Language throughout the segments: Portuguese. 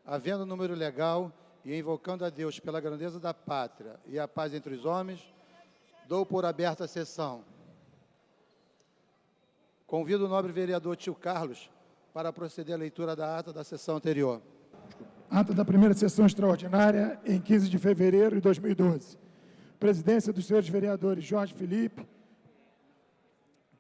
havendo número legal e invocando a Deus pela grandeza da pátria e a paz entre os homens, dou por aberta a sessão. Convido o nobre vereador Tio Carlos para proceder à leitura da ata da sessão anterior. Ata da primeira sessão extraordinária, em 15 de fevereiro de 2012. Presidência dos senhores vereadores Jorge Felipe,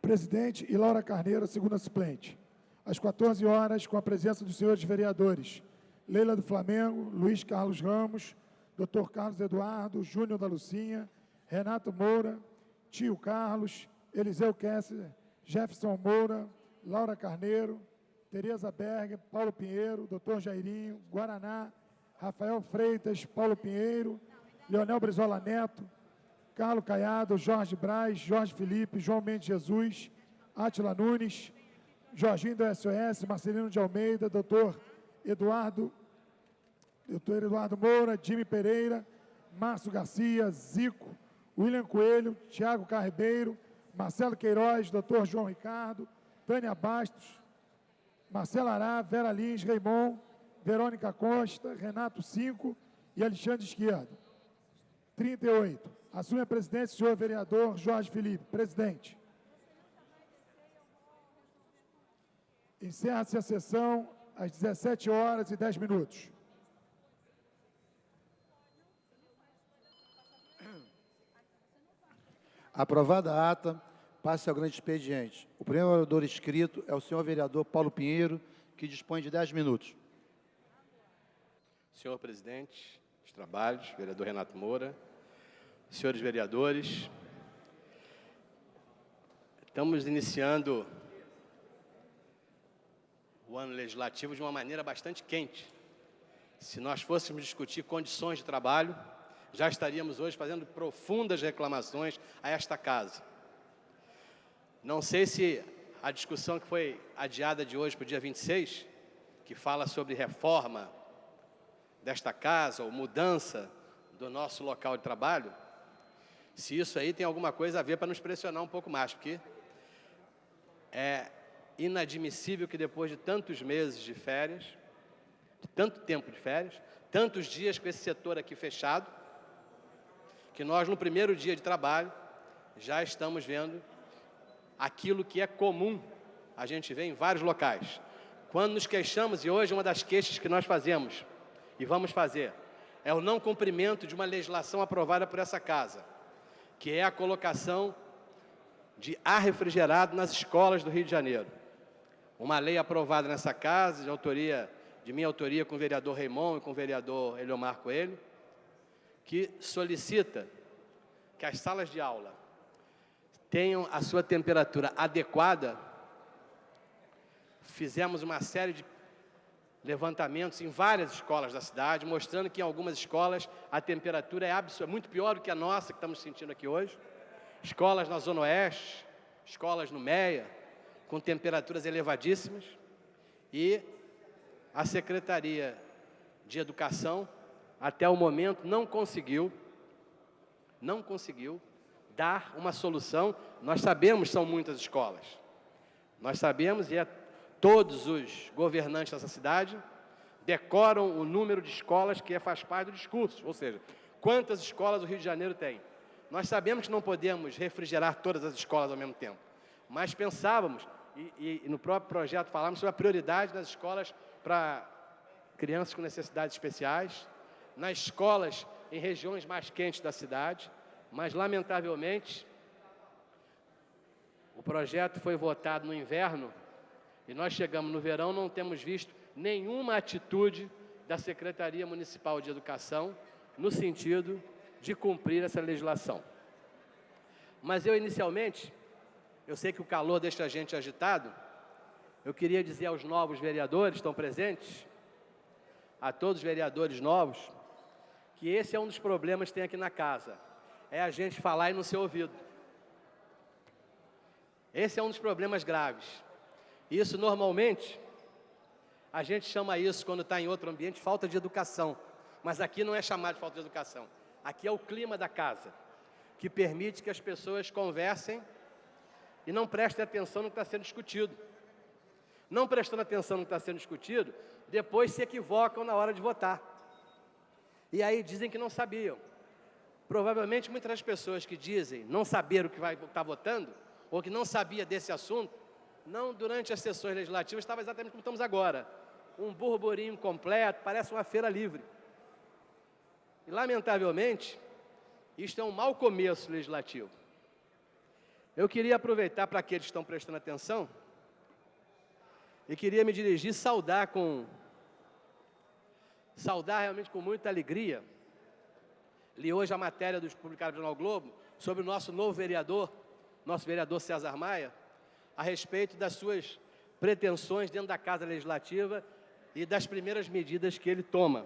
presidente, e Laura Carneiro, segunda suplente. Às 14 horas, com a presença dos senhores vereadores Leila do Flamengo, Luiz Carlos Ramos, Dr. Carlos Eduardo, Júnior da Lucinha, Renato Moura, Tio Carlos, Eliseu Kessler, Jefferson Moura, Laura Carneiro, Tereza Berger, Paulo Pinheiro, Dr. Jairinho, Guaraná, Rafael Freitas, Paulo Pinheiro, Leonel Brizola Neto, Carlos Caiado, Jorge Braz, Jorge Felipe, João Mendes Jesus, Átila Nunes, Jorginho do SOS, Marcelino de Almeida, Dr. Eduardo Moura, Jimmy Pereira, Márcio Garcia, Zico, William Coelho, Tiago Carribeiro, Marcelo Queiroz, Dr. João Ricardo, Tânia Bastos, Marcelo Ará, Vera Lins, Raimon, Verônica Costa, Renato Cinco e Alexandre Esquerdo. 38. Assume a presidência o senhor vereador Jorge Felipe, presidente. Encerra-se a sessão às 17 horas e 10 minutos. Aprovada a ata, passe ao grande expediente. O primeiro orador inscrito é o senhor vereador Paulo Pinheiro, que dispõe de 10 minutos. Senhor presidente dos trabalhos, vereador Renato Moura, senhores vereadores, estamos iniciando o ano legislativo de uma maneira bastante quente. Se nós fôssemos discutir condições de trabalho, já estaríamos hoje fazendo profundas reclamações a esta casa. Não sei se a discussão que foi adiada de hoje para o dia 26, que fala sobre reforma desta casa ou mudança do nosso local de trabalho, se isso aí tem alguma coisa a ver para nos pressionar um pouco mais, porque é inadmissível que depois de tantos meses de férias, de tanto tempo de férias, tantos dias com esse setor aqui fechado, que nós no primeiro dia de trabalho já estamos vendo aquilo que é comum a gente vê em vários locais. Quando nos queixamos, e hoje uma das queixas que nós fazemos e vamos fazer, é o não cumprimento de uma legislação aprovada por essa casa, que é a colocação de ar refrigerado nas escolas do Rio de Janeiro. Uma lei aprovada nessa casa, de minha autoria com o vereador Raimon e com o vereador Eliomar Coelho, que solicita que as salas de aula tenham a sua temperatura adequada. Fizemos uma série de levantamentos em várias escolas da cidade, mostrando que em algumas escolas a temperatura é muito pior do que a nossa, que estamos sentindo aqui hoje. Escolas na Zona Oeste, escolas no Meia, com temperaturas elevadíssimas, e a Secretaria de Educação, até o momento, não conseguiu dar uma solução. Nós sabemos que são muitas escolas. Nós sabemos, e todos os governantes dessa cidade decoram o número de escolas que faz parte do discurso, ou seja, quantas escolas o Rio de Janeiro tem. Nós sabemos que não podemos refrigerar todas as escolas ao mesmo tempo, mas pensávamos, e no próprio projeto falamos sobre a prioridade das escolas para crianças com necessidades especiais, nas escolas em regiões mais quentes da cidade, mas, lamentavelmente, o projeto foi votado no inverno e nós chegamos no verão, não temos visto nenhuma atitude da Secretaria Municipal de Educação no sentido de cumprir essa legislação. Mas inicialmente, eu sei que o calor deixa a gente agitado, eu queria dizer aos novos vereadores que estão presentes, a todos os vereadores novos, que esse é um dos problemas que tem aqui na casa, é a gente falar e não ser ouvido. Esse é um dos problemas graves. Isso, normalmente, a gente chama isso, quando está em outro ambiente, falta de educação. Mas aqui não é chamado de falta de educação. Aqui é o clima da casa, que permite que as pessoas conversem e não prestem atenção no que está sendo discutido. não prestando atenção no que está sendo discutido, depois se equivocam na hora de votar. E aí dizem que não sabiam. Provavelmente muitas das pessoas que dizem não saber o que vai estar votando, ou que não sabia desse assunto, não durante as sessões legislativas, estava exatamente como estamos agora. Um burburinho completo, parece uma feira livre. E, lamentavelmente, isto é um mau começo legislativo. Eu queria aproveitar para aqueles que estão prestando atenção e queria me dirigir e saudar realmente com muita alegria. Li hoje a matéria publicada no Jornal Globo sobre o nosso novo vereador, nosso vereador César Maia, a respeito das suas pretensões dentro da Casa Legislativa e das primeiras medidas que ele toma.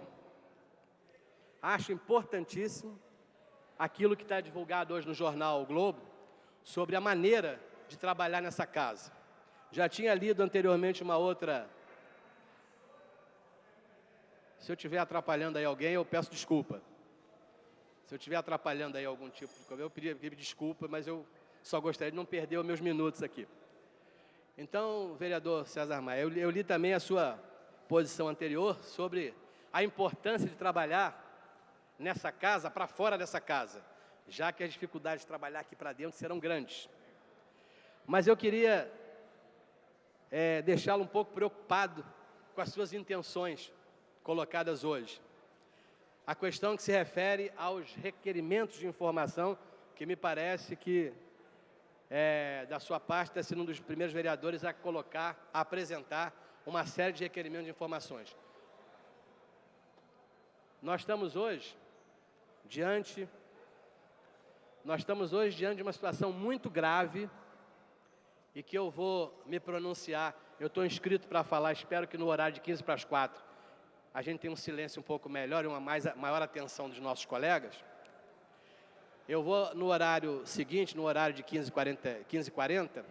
Acho importantíssimo aquilo que está divulgado hoje no Jornal Globo sobre a maneira de trabalhar nessa casa. Já tinha lido anteriormente uma outra. Se eu estiver atrapalhando aí alguém, eu peço desculpa. Se eu estiver atrapalhando aí algum tipo de coisa, eu pedi desculpa, mas eu só gostaria de não perder os meus minutos aqui. Então, vereador César Maia, eu li também a sua posição anterior sobre a importância de trabalhar nessa casa, para fora dessa casa, já que as dificuldades de trabalhar aqui para dentro serão grandes. Mas eu queria deixá-lo um pouco preocupado com as suas intenções colocadas hoje. A questão que se refere aos requerimentos de informação, que me parece que, da sua parte, está sendo um dos primeiros vereadores a apresentar uma série de requerimentos de informações. Nós estamos hoje diante de uma situação muito grave e que eu vou me pronunciar. Eu estou inscrito para falar, espero que no horário de 15 para as 4 a gente tenha um silêncio um pouco melhor e uma maior atenção dos nossos colegas. Eu vou, no horário seguinte, no horário de 15h40,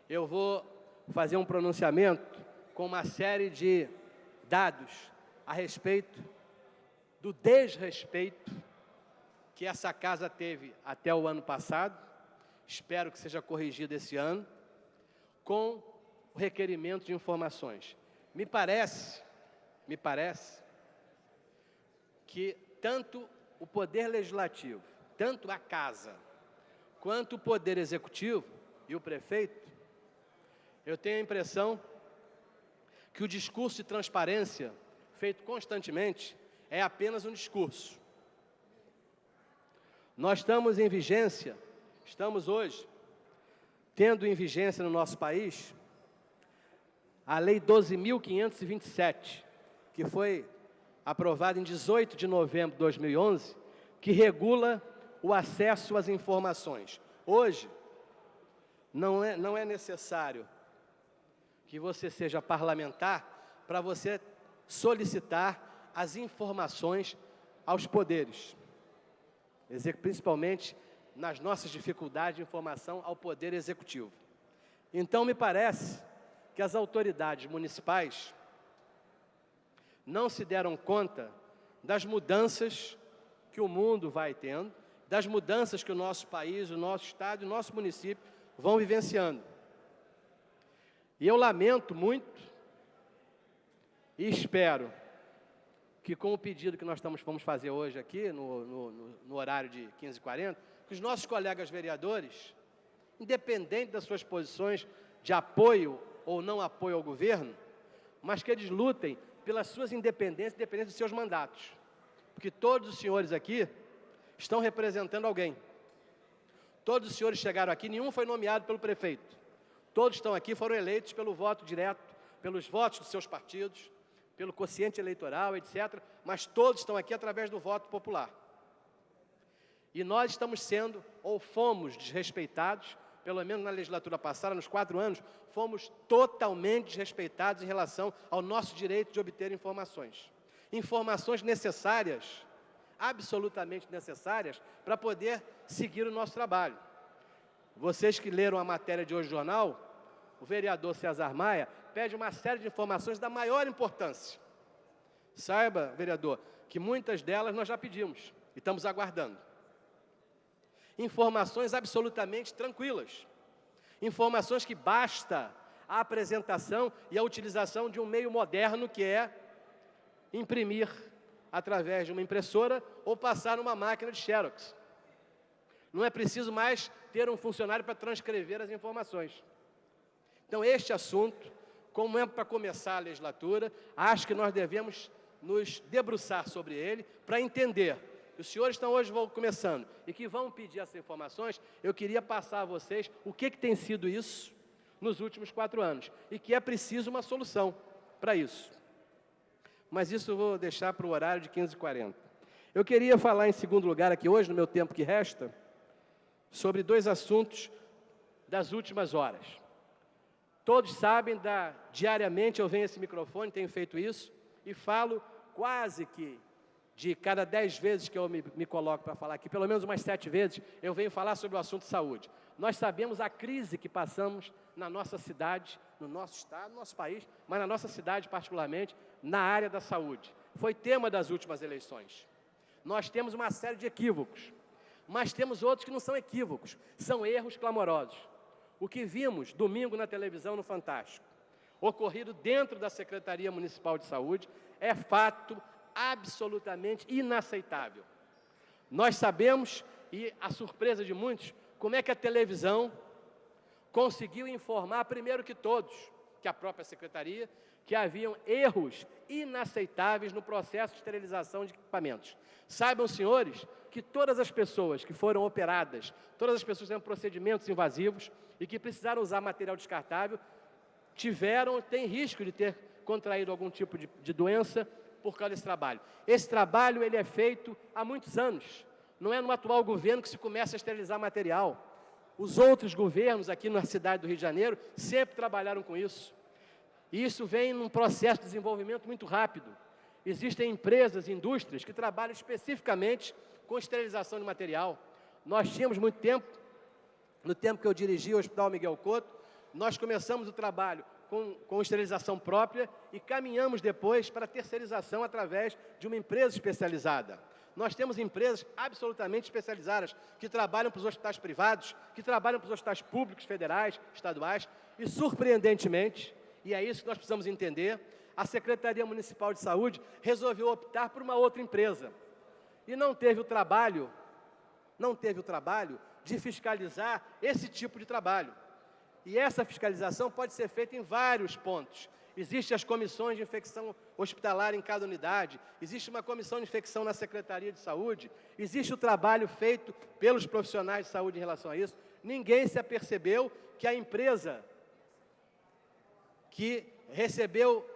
eu vou fazer um pronunciamento com uma série de dados a respeito do desrespeito que essa casa teve até o ano passado, espero que seja corrigido esse ano, com o requerimento de informações. Me parece que tanto o Poder Legislativo, tanto a Casa, quanto o Poder Executivo e o Prefeito, eu tenho a impressão que o discurso de transparência feito constantemente é apenas um discurso. Nós estamos em vigência, estamos hoje tendo em vigência no nosso país a Lei 12.527, que foi aprovada em 18 de novembro de 2011, que regula o acesso às informações. Hoje, não é necessário que você seja parlamentar para você solicitar as informações aos poderes, principalmente nas nossas dificuldades de informação ao Poder Executivo. Então, me parece que as autoridades municipais não se deram conta das mudanças que o mundo vai tendo, das mudanças que o nosso país, o nosso estado e o nosso município vão vivenciando. E eu lamento muito e espero que, com o pedido que nós vamos fazer hoje aqui, no horário de 15h40, que os nossos colegas vereadores, independente das suas posições de apoio ou não apoio ao governo, mas que eles lutem pelas suas independências, independente dos seus mandatos. Porque todos os senhores aqui estão representando alguém. Todos os senhores chegaram aqui, nenhum foi nomeado pelo prefeito. Todos estão aqui, foram eleitos pelo voto direto, pelos votos dos seus partidos, pelo quociente eleitoral, etc. Mas todos estão aqui através do voto popular. E nós estamos sendo, ou fomos desrespeitados, pelo menos na legislatura passada, nos 4 anos, fomos totalmente desrespeitados em relação ao nosso direito de obter informações. Informações necessárias, absolutamente necessárias, para poder seguir o nosso trabalho. Vocês que leram a matéria de hoje do jornal, o vereador César Maia pede uma série de informações da maior importância. Saiba, vereador, que muitas delas nós já pedimos e estamos aguardando. Informações absolutamente tranquilas. Informações que basta a apresentação e a utilização de um meio moderno que é imprimir através de uma impressora ou passar numa máquina de Xerox. Não é preciso mais ter um funcionário para transcrever as informações. Então, este assunto, como é para começar a legislatura, acho que nós devemos nos debruçar sobre ele para entender. Os senhores estão hoje começando e que vão pedir essas informações, eu queria passar a vocês o que tem sido isso nos últimos 4 anos e que é preciso uma solução para isso. Mas isso eu vou deixar para o horário de 15h40. Eu queria falar em segundo lugar aqui hoje, no meu tempo que resta, sobre 2 assuntos das últimas horas. Todos sabem, diariamente eu venho a esse microfone, tenho feito isso, e falo quase que de cada 10 vezes que eu me coloco para falar aqui, pelo menos umas 7 vezes, eu venho falar sobre o assunto saúde. Nós sabemos a crise que passamos na nossa cidade, no nosso estado, no nosso país, mas na nossa cidade particularmente, na área da saúde. Foi tema das últimas eleições. Nós temos uma série de equívocos, mas temos outros que não são equívocos, são erros clamorosos. O que vimos domingo na televisão no Fantástico, ocorrido dentro da Secretaria Municipal de Saúde, é fato absolutamente inaceitável. Nós sabemos, e a surpresa de muitos, como é que a televisão conseguiu informar, primeiro que todos, que a própria Secretaria, que haviam erros inaceitáveis no processo de esterilização de equipamentos. Saibam, senhores, que todas as pessoas que foram operadas, todas as pessoas que fizeram procedimentos invasivos e que precisaram usar material descartável, têm risco de ter contraído algum tipo de doença por causa desse trabalho. Esse trabalho ele é feito há muitos anos. Não é no atual governo que se começa a esterilizar material. Os outros governos aqui na cidade do Rio de Janeiro sempre trabalharam com isso. E isso vem num processo de desenvolvimento muito rápido. Existem empresas, indústrias que trabalham especificamente com esterilização de material. Nós tínhamos muito tempo, no tempo que eu dirigi o Hospital Miguel Couto, nós começamos o trabalho com esterilização própria e caminhamos depois para a terceirização através de uma empresa especializada. Nós temos empresas absolutamente especializadas que trabalham para os hospitais privados, que trabalham para os hospitais públicos, federais, estaduais, e surpreendentemente, e é isso que nós precisamos entender, a Secretaria Municipal de Saúde resolveu optar por uma outra empresa e não teve o trabalho de fiscalizar esse tipo de trabalho. E essa fiscalização pode ser feita em vários pontos. Existem as comissões de infecção hospitalar em cada unidade, existe uma comissão de infecção na Secretaria de Saúde, existe o trabalho feito pelos profissionais de saúde em relação a isso. Ninguém se apercebeu que a empresa que recebeu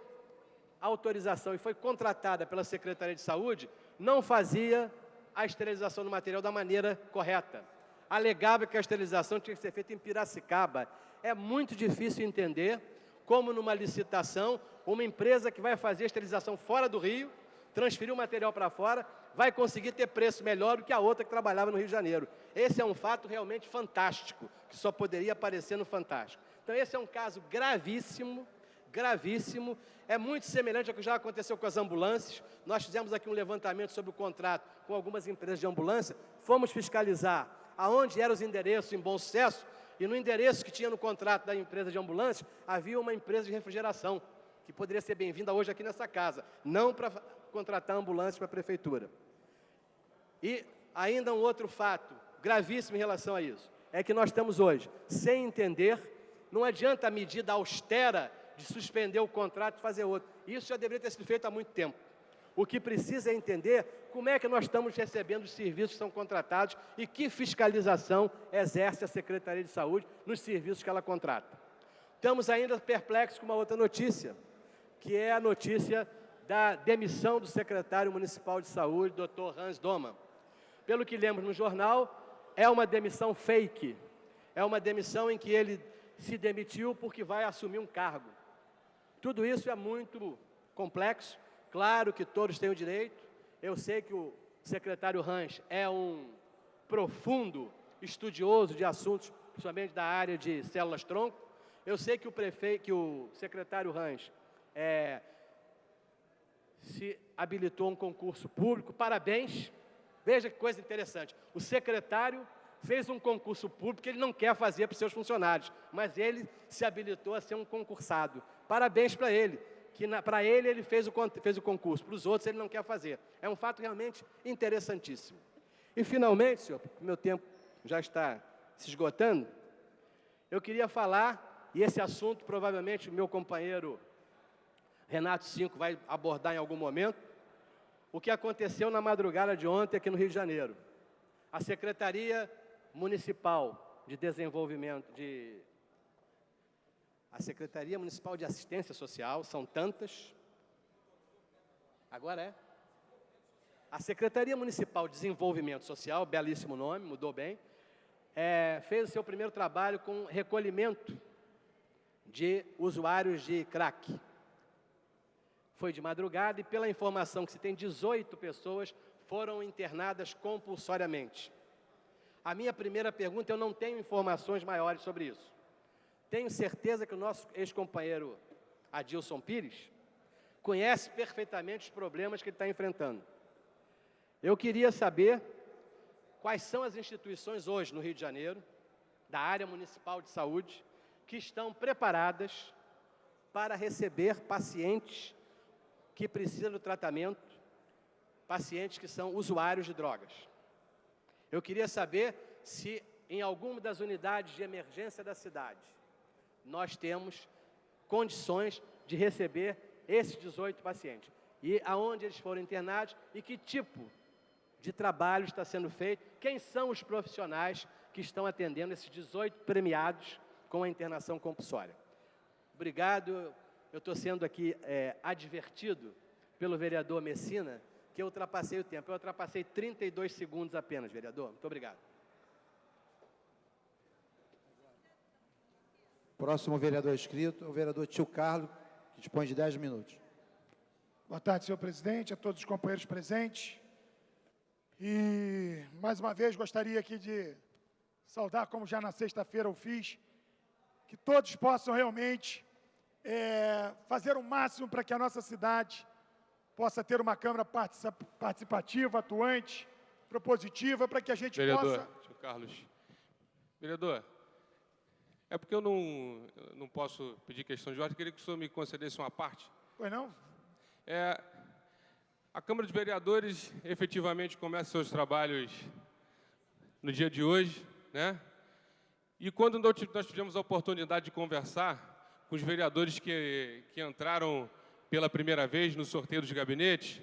a autorização e foi contratada pela Secretaria de Saúde não fazia a esterilização do material da maneira correta. Alegava que a esterilização tinha que ser feita em Piracicaba. É muito difícil entender como numa licitação, uma empresa que vai fazer a esterilização fora do Rio, transferir o material para fora, vai conseguir ter preço melhor do que a outra que trabalhava no Rio de Janeiro. Esse é um fato realmente fantástico, que só poderia aparecer no Fantástico. Então esse é um caso gravíssimo, gravíssimo, é muito semelhante ao que já aconteceu com as ambulâncias. Nós fizemos aqui um levantamento sobre o contrato com algumas empresas de ambulância, fomos fiscalizar aonde eram os endereços em Bom Sucesso, e no endereço que tinha no contrato da empresa de ambulância, havia uma empresa de refrigeração, que poderia ser bem-vinda hoje aqui nessa casa, não para contratar ambulância para a prefeitura. E ainda um outro fato gravíssimo em relação a isso, é que nós estamos hoje sem entender, não adianta a medida austera de suspender o contrato e fazer outro. Isso já deveria ter sido feito há muito tempo. O que precisa é entender como é que nós estamos recebendo os serviços que são contratados e que fiscalização exerce a Secretaria de Saúde nos serviços que ela contrata. Estamos ainda perplexos com uma outra notícia, que é a notícia da demissão do secretário municipal de saúde, Dr. Hans Domann. Pelo que lemos no jornal, é uma demissão fake. É uma demissão em que ele se demitiu porque vai assumir um cargo. Tudo isso é muito complexo. Claro que todos têm o direito. Eu sei que o secretário Hans é um profundo estudioso de assuntos, principalmente da área de células-tronco. Eu sei que o secretário Hans se habilitou a um concurso público. Parabéns. Veja que coisa interessante. O secretário fez um concurso público que ele não quer fazer para os seus funcionários, mas ele se habilitou a ser um concursado. Parabéns para ele, que para ele fez o concurso, para os outros ele não quer fazer. É um fato realmente interessantíssimo. E, finalmente, senhor, meu tempo já está se esgotando, eu queria falar, e esse assunto provavelmente o meu companheiro Renato Cinco vai abordar em algum momento, o que aconteceu na madrugada de ontem aqui no Rio de Janeiro. A Secretaria Municipal de Desenvolvimento, a Secretaria Municipal de Assistência Social, são tantas, agora é, a Secretaria Municipal de Desenvolvimento Social, belíssimo nome, mudou bem, fez o seu primeiro trabalho com recolhimento de usuários de crack. Foi de madrugada e, pela informação que se tem, 18 pessoas foram internadas compulsoriamente. A minha primeira pergunta, eu não tenho informações maiores sobre isso. Tenho certeza que o nosso ex-companheiro Adilson Pires conhece perfeitamente os problemas que ele está enfrentando. Eu queria saber quais são as instituições hoje no Rio de Janeiro, da área municipal de saúde, que estão preparadas para receber pacientes que precisam do tratamento, pacientes que são usuários de drogas. Eu queria saber se em alguma das unidades de emergência da cidade nós temos condições de receber esses 18 pacientes. E aonde eles foram internados e que tipo de trabalho está sendo feito, quem são os profissionais que estão atendendo esses 18 premiados com a internação compulsória. Obrigado, eu estou sendo aqui advertido pelo vereador Messina que eu ultrapassei o tempo. Eu ultrapassei 32 segundos apenas, vereador. Muito obrigado. Próximo vereador inscrito é o vereador Tio Carlos, que dispõe de 10 minutos. Boa tarde, senhor presidente, a todos os companheiros presentes. E, mais uma vez, gostaria aqui de saudar, como já na sexta-feira eu fiz, que todos possam realmente fazer o máximo para que a nossa cidade possa ter uma Câmara participativa, atuante, propositiva, para que a gente vereador, possa... Tio Carlos. Vereador, é porque eu não posso pedir questão de ordem, queria que o senhor me concedesse uma parte. Pois não? A Câmara de Vereadores efetivamente começa seus trabalhos no dia de hoje, né? E quando nós tivemos a oportunidade de conversar com os vereadores que entraram pela primeira vez no sorteio dos gabinetes,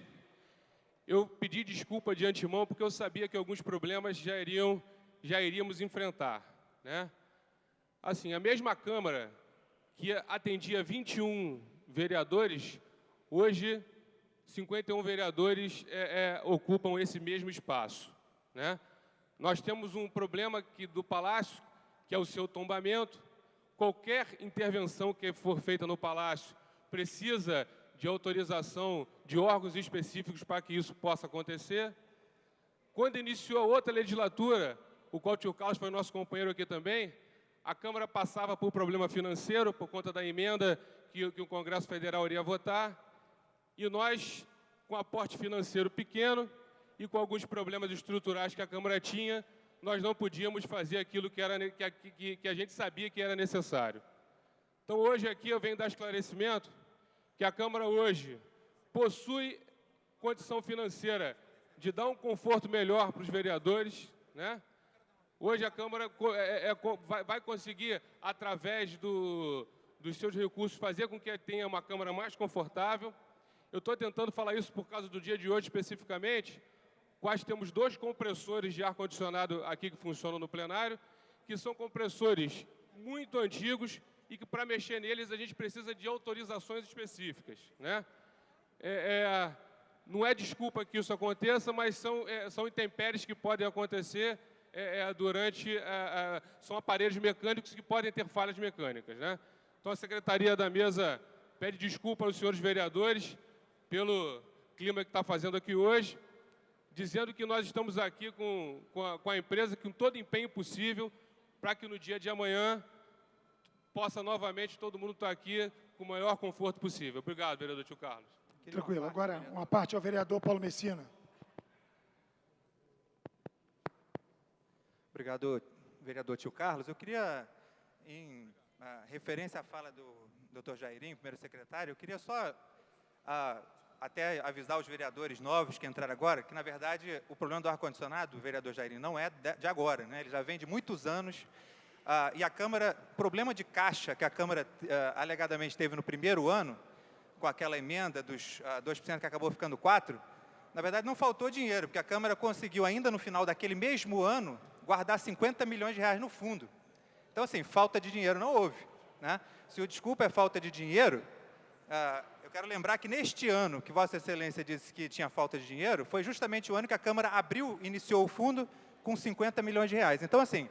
eu pedi desculpa de antemão porque eu sabia que alguns problemas já iríamos enfrentar, né? Assim, a mesma Câmara que atendia 21 vereadores, hoje 51 vereadores ocupam esse mesmo espaço, né? Nós temos um problema do Palácio, que é o seu tombamento. Qualquer intervenção que for feita no Palácio precisa de autorização de órgãos específicos para que isso possa acontecer. Quando iniciou a outra legislatura, o qual o tio Carlos foi nosso companheiro aqui também, a Câmara passava por problema financeiro, por conta da emenda que o Congresso Federal iria votar, e nós, com aporte financeiro pequeno e com alguns problemas estruturais que a Câmara tinha, nós não podíamos fazer aquilo que a gente sabia que era necessário. Então, hoje aqui eu venho dar esclarecimento que a Câmara hoje possui condição financeira de dar um conforto melhor para os vereadores, né? Hoje a Câmara vai conseguir, através dos seus recursos, fazer com que tenha uma Câmara mais confortável. Eu estou tentando falar isso por causa do dia de hoje especificamente, quais temos 2 compressores de ar-condicionado aqui que funcionam no plenário, que são compressores muito antigos e que, para mexer neles, a gente precisa de autorizações específicas, né? Não é desculpa que isso aconteça, mas são intempéries que podem acontecer são aparelhos mecânicos que podem ter falhas mecânicas, né? Então, a Secretaria da Mesa pede desculpa aos senhores vereadores pelo clima que está fazendo aqui hoje, dizendo que nós estamos aqui com a empresa com todo empenho possível para que no dia de amanhã possa novamente todo mundo estar aqui com o maior conforto possível. Obrigado, vereador Tio Carlos. Tranquilo. Agora, uma parte ao vereador Paulo Messina. Obrigado, vereador Tio Carlos. Eu queria, em referência à fala do Dr. Jairinho, primeiro secretário, eu queria só até avisar os vereadores novos que entraram agora, que, na verdade, o problema do ar-condicionado, vereador Jairinho, não é de agora, né? Ele já vem de muitos anos. E a Câmara, problema de caixa que a Câmara alegadamente teve no primeiro ano, com aquela emenda dos 2% que acabou ficando 4%, na verdade, não faltou dinheiro, porque a Câmara conseguiu, ainda no final daquele mesmo ano, guardar 50 milhões de reais no fundo. Então, assim, falta de dinheiro não houve, né? Se o desculpa é falta de dinheiro, eu quero lembrar que neste ano que Vossa Excelência disse que tinha falta de dinheiro, foi justamente o ano que a Câmara iniciou o fundo com 50 milhões de reais. Então, assim,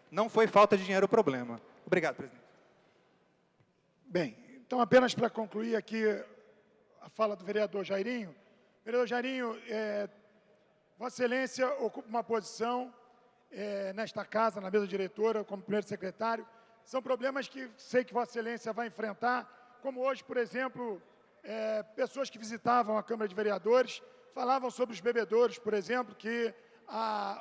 não foi falta de dinheiro o problema. Obrigado, presidente. Bem, então, apenas para concluir aqui a fala do vereador Jairinho. Vereador Jairinho, Vossa Excelência ocupa uma posição nesta casa, na mesa diretora, como primeiro secretário. São problemas que sei que Vossa Excelência vai enfrentar, como hoje, por exemplo, pessoas que visitavam a Câmara de Vereadores falavam sobre os bebedouros, por exemplo, que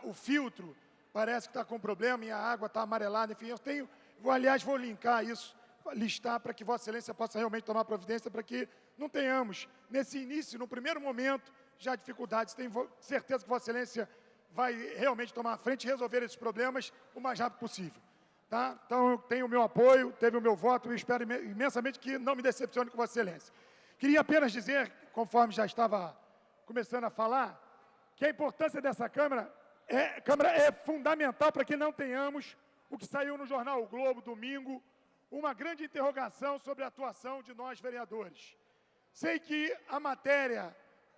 o filtro parece que está com problema e a água está amarelada. Enfim, vou linkar isso, listar para que Vossa Excelência possa realmente tomar providência para que não tenhamos, nesse início, no primeiro momento, já dificuldades. Tenho certeza que Vossa Excelência vai realmente tomar a frente e resolver esses problemas o mais rápido possível. Tá? Então, eu tenho o meu apoio, teve o meu voto e espero imensamente que não me decepcione com Vossa Excelência. Queria apenas dizer, conforme já estava começando a falar, que a importância dessa Câmara é fundamental para que não tenhamos o que saiu no jornal O Globo, domingo, uma grande interrogação sobre a atuação de nós, vereadores. Sei que a matéria,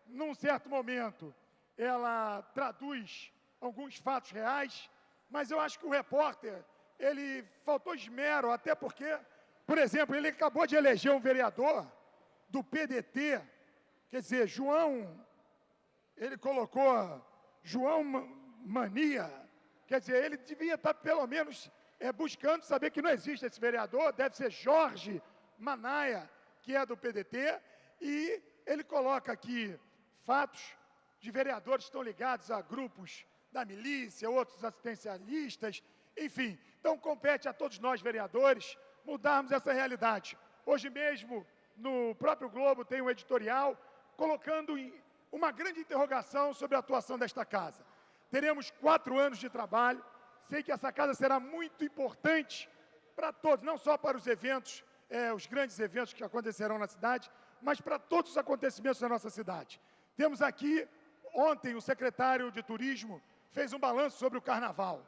num certo momento, ela traduz alguns fatos reais, mas eu acho que o repórter, ele faltou esmero, até porque, por exemplo, ele acabou de eleger um vereador do PDT, quer dizer, ele colocou João Mania, quer dizer, ele devia estar pelo menos buscando saber que não existe esse vereador, deve ser Jorge Manaia, que é do PDT, e ele coloca aqui fatos de vereadores que estão ligados a grupos da milícia, outros assistencialistas, enfim. Então, compete a todos nós, vereadores, mudarmos essa realidade. Hoje mesmo, no próprio Globo, tem um editorial colocando uma grande interrogação sobre a atuação desta casa. Teremos 4 anos de trabalho. Sei que essa casa será muito importante para todos, não só para os eventos, os grandes eventos que acontecerão na cidade, mas para todos os acontecimentos da nossa cidade. Temos aqui, ontem, o secretário de Turismo fez um balanço sobre o Carnaval.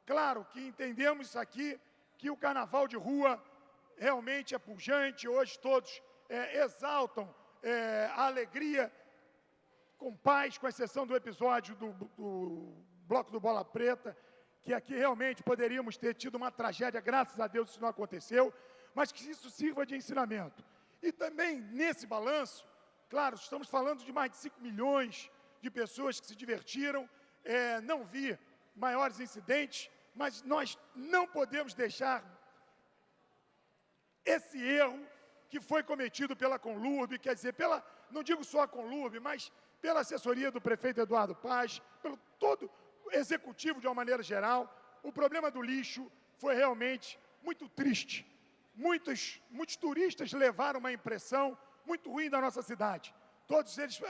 Claro que entendemos isso aqui, que o Carnaval de rua realmente é pujante, hoje todos exaltam a alegria com paz, com exceção do episódio do Bloco do Bola Preta, que aqui realmente poderíamos ter tido uma tragédia, graças a Deus isso não aconteceu, mas que isso sirva de ensinamento. E também, nesse balanço, claro, estamos falando de mais de 5 milhões de pessoas que se divertiram, não vi maiores incidentes, mas nós não podemos deixar esse erro que foi cometido pela Conlurb, quer dizer, não digo só a Conlurb, mas pela assessoria do prefeito Eduardo Paz, pelo todo o executivo de uma maneira geral. O problema do lixo foi realmente muito triste. Muitos turistas levaram uma impressão muito ruim da nossa cidade. Todos eles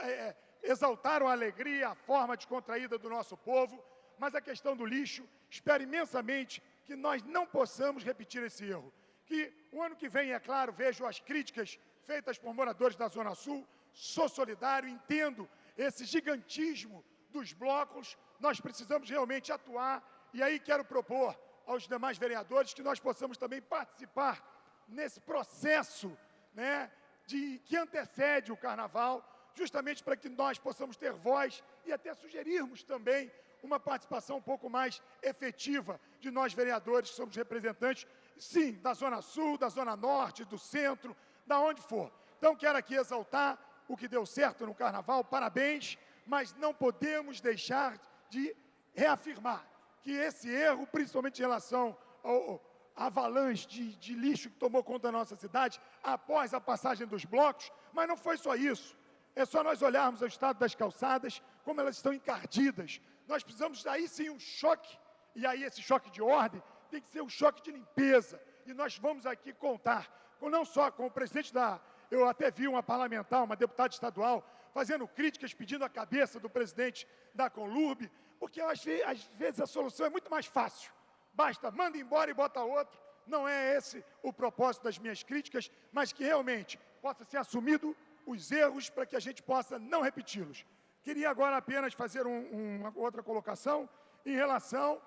exaltaram a alegria, a forma descontraída do nosso povo, mas a questão do lixo, espero imensamente que nós não possamos repetir esse erro. Que o ano que vem, é claro, vejo as críticas feitas por moradores da Zona Sul, sou solidário, entendo esse gigantismo dos blocos, nós precisamos realmente atuar, e aí quero propor aos demais vereadores que nós possamos também participar nesse processo, né, que antecede o Carnaval, justamente para que nós possamos ter voz e até sugerirmos também uma participação um pouco mais efetiva de nós vereadores, que somos representantes, sim, da Zona Sul, da Zona Norte, do Centro, da onde for. Então, quero aqui exaltar o que deu certo no Carnaval, parabéns, mas não podemos deixar de reafirmar que esse erro, principalmente em relação ao avalanche de lixo que tomou conta da nossa cidade após a passagem dos blocos, mas não foi só isso. É só nós olharmos o estado das calçadas, como elas estão encardidas. Nós precisamos, aí sim, um choque E aí esse choque de ordem tem que ser um choque de limpeza. E nós vamos aqui contar, não só com o presidente da... Eu até vi uma parlamentar, uma deputada estadual, fazendo críticas, pedindo a cabeça do presidente da Conlurb, porque às vezes a solução é muito mais fácil. Basta, manda embora e bota outro. Não é esse o propósito das minhas críticas, mas que realmente possa ser assumido os erros para que a gente possa não repeti-los. Queria agora apenas fazer uma outra colocação em relação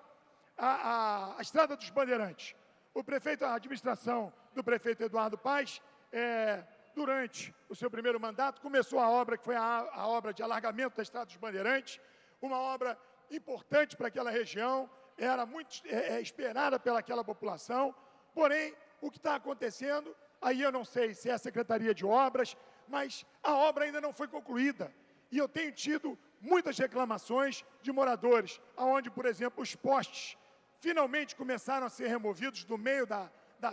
à Estrada dos Bandeirantes. A administração do prefeito Eduardo Paes, durante o seu primeiro mandato, começou a obra que foi a obra de alargamento da Estrada dos Bandeirantes, uma obra importante para aquela região, era muito esperada pelaquela população, porém, o que está acontecendo, aí eu não sei se é a Secretaria de Obras, mas a obra ainda não foi concluída. E eu tenho tido muitas reclamações de moradores, onde, por exemplo, os postes finalmente começaram a ser removidos do meio da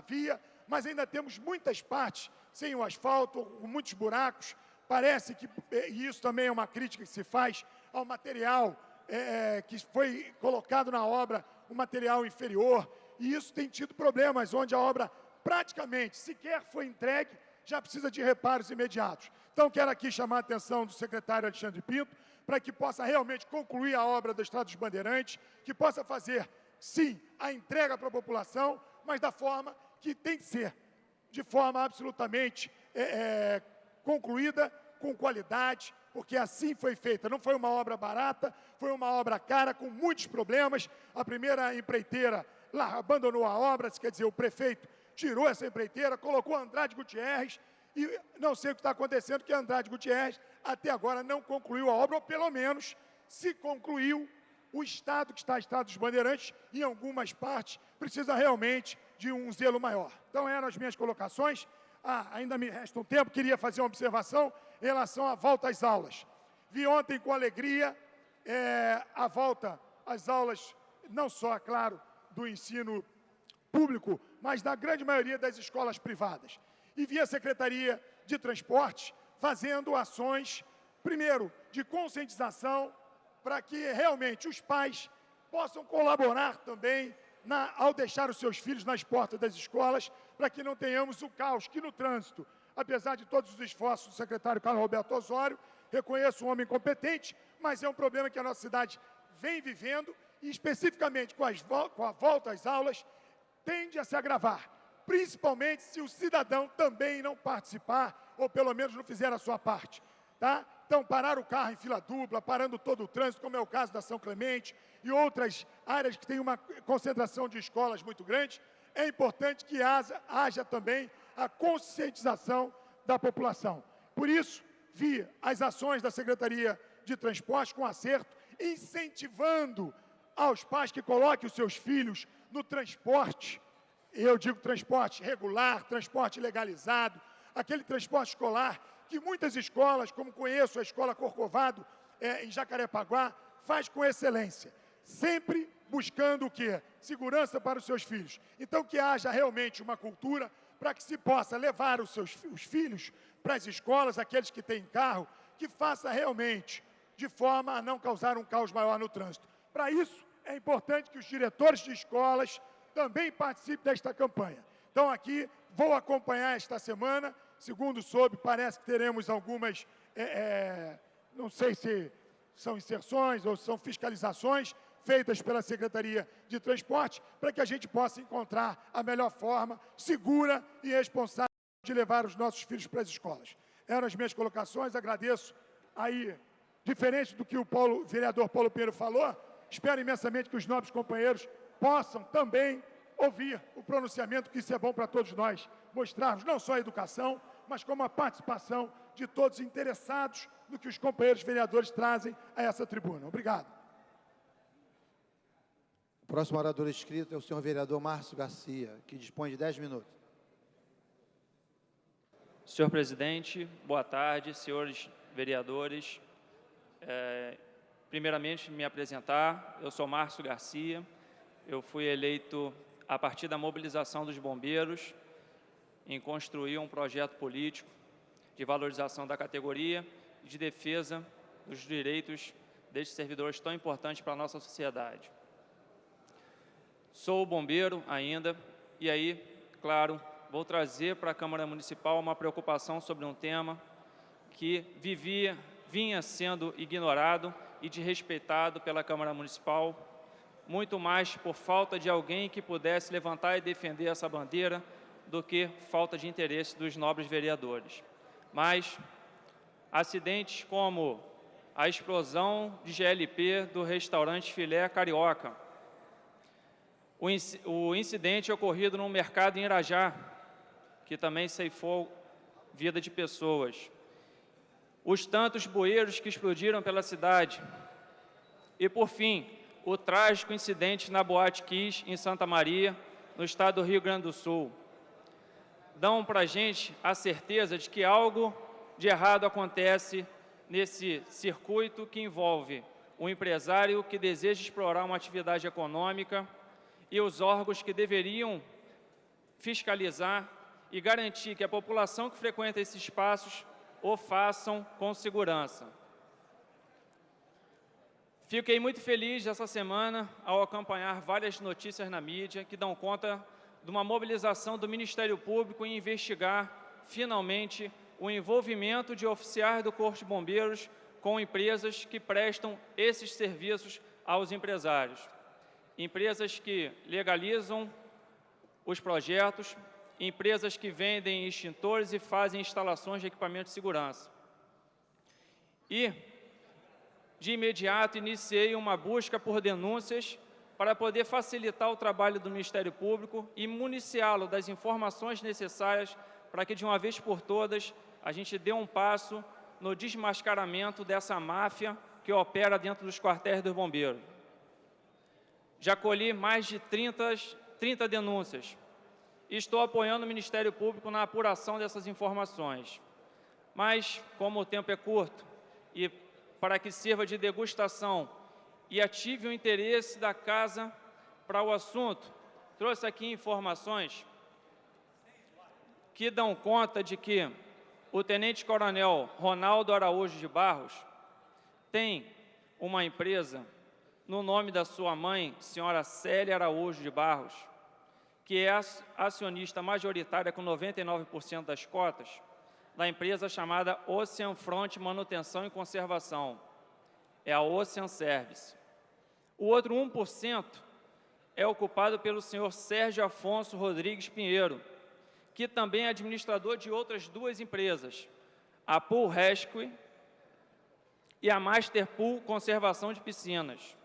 via, mas ainda temos muitas partes sem o asfalto, com muitos buracos. Parece que, e isso também é uma crítica que se faz ao material que foi colocado na obra, um material inferior, e isso tem tido problemas, onde a obra praticamente sequer foi entregue, já precisa de reparos imediatos. Então, quero aqui chamar a atenção do secretário Alexandre Pinto, para que possa realmente concluir a obra da Estrada dos Bandeirantes, que possa fazer, sim, a entrega para a população, mas da forma que tem que ser, de forma absolutamente concluída, com qualidade, porque assim foi feita. Não foi uma obra barata, foi uma obra cara, com muitos problemas. A primeira empreiteira lá abandonou a obra, quer dizer, o prefeito tirou essa empreiteira, colocou Andrade Gutierrez, e não sei o que está acontecendo, que Andrade Gutierrez até agora não concluiu a obra, ou pelo menos, se concluiu, o estado que está a Estrada dos Bandeirantes, em algumas partes, precisa realmente de um zelo maior. Então, eram as minhas colocações. Ainda me resta um tempo, queria fazer uma observação em relação à volta às aulas. Vi ontem com alegria a volta às aulas, não só, claro, do ensino público, mas da grande maioria das escolas privadas. E vi a Secretaria de Transportes fazendo ações, primeiro, de conscientização, para que realmente os pais possam colaborar também ao deixar os seus filhos nas portas das escolas, para que não tenhamos o caos que no trânsito, apesar de todos os esforços do secretário Carlos Roberto Osório, reconheço um homem competente, mas é um problema que a nossa cidade vem vivendo, e especificamente com a volta às aulas, tende a se agravar, principalmente se o cidadão também não participar, ou pelo menos não fizer a sua parte, tá? Então, parar o carro em fila dupla, parando todo o trânsito, como é o caso da São Clemente e outras áreas que têm uma concentração de escolas muito grande, é importante que haja também a conscientização da população. Por isso, vi as ações da Secretaria de Transporte com acerto, incentivando aos pais que coloquem os seus filhos no transporte, eu digo transporte regular, transporte legalizado, aquele transporte escolar que muitas escolas, como conheço a Escola Corcovado, em Jacarepaguá, faz com excelência, sempre buscando o quê? Segurança para os seus filhos. Então, que haja realmente uma cultura para que se possa levar os filhos para as escolas, aqueles que têm carro, que faça realmente de forma a não causar um caos maior no trânsito. Para isso, é importante que os diretores de escolas também participem desta campanha. Então, aqui, vou acompanhar esta semana. Segundo soube, parece que teremos algumas, não sei se são inserções ou são fiscalizações feitas pela Secretaria de Transporte, para que a gente possa encontrar a melhor forma, segura e responsável de levar os nossos filhos para as escolas. Eram as minhas colocações, agradeço aí, diferente do que o vereador Paulo Pinheiro falou, espero imensamente que os nobres companheiros possam também ouvir o pronunciamento, que isso é bom para todos nós, mostrarmos não só a educação, mas como a participação de todos interessados no que os companheiros vereadores trazem a essa tribuna. Obrigado. O próximo orador inscrito é o senhor vereador Márcio Garcia, que dispõe de 10 minutos. Senhor presidente, boa tarde, senhores vereadores. Primeiramente, me apresentar, eu sou Márcio Garcia, eu fui eleito a partir da mobilização dos bombeiros em construir um projeto político de valorização da categoria e de defesa dos direitos destes servidores tão importantes para a nossa sociedade. Sou bombeiro ainda, e aí, claro, vou trazer para a Câmara Municipal uma preocupação sobre um tema que vinha sendo ignorado e desrespeitado pela Câmara Municipal, muito mais por falta de alguém que pudesse levantar e defender essa bandeira do que falta de interesse dos nobres vereadores. Mas acidentes como a explosão de GLP do restaurante Filé Carioca, o incidente ocorrido no mercado em Irajá, que também ceifou vida de pessoas, os tantos bueiros que explodiram pela cidade e, por fim, o trágico incidente na Boate Kiss, em Santa Maria, no estado do Rio Grande do Sul, dão para a gente a certeza de que algo de errado acontece nesse circuito que envolve um empresário que deseja explorar uma atividade econômica e os órgãos que deveriam fiscalizar e garantir que a população que frequenta esses espaços o façam com segurança. Fiquei muito feliz essa semana ao acompanhar várias notícias na mídia que dão conta de uma mobilização do Ministério Público em investigar, finalmente, o envolvimento de oficiais do Corpo de Bombeiros com empresas que prestam esses serviços aos empresários. Empresas que legalizam os projetos, empresas que vendem extintores e fazem instalações de equipamentos de segurança. E, de imediato, iniciei uma busca por denúncias para poder facilitar o trabalho do Ministério Público e municiá-lo das informações necessárias para que, de uma vez por todas, a gente dê um passo no desmascaramento dessa máfia que opera dentro dos quartéis dos bombeiros. Já colhi mais de 30 denúncias. Estou apoiando o Ministério Público na apuração dessas informações. Mas, como o tempo é curto, e para que sirva de degustação e ative o interesse da Casa para o assunto, trouxe aqui informações que dão conta de que o Tenente-Coronel Ronaldo Araújo de Barros tem uma empresa no nome da sua mãe, senhora Célia Araújo de Barros, que é acionista majoritária com 99% das cotas, da empresa chamada Ocean Front Manutenção e Conservação. É a Ocean Service. O outro 1% é ocupado pelo senhor Sérgio Afonso Rodrigues Pinheiro, que também é administrador de outras duas empresas, a Pool Rescue e a Master Pool Conservação de Piscinas.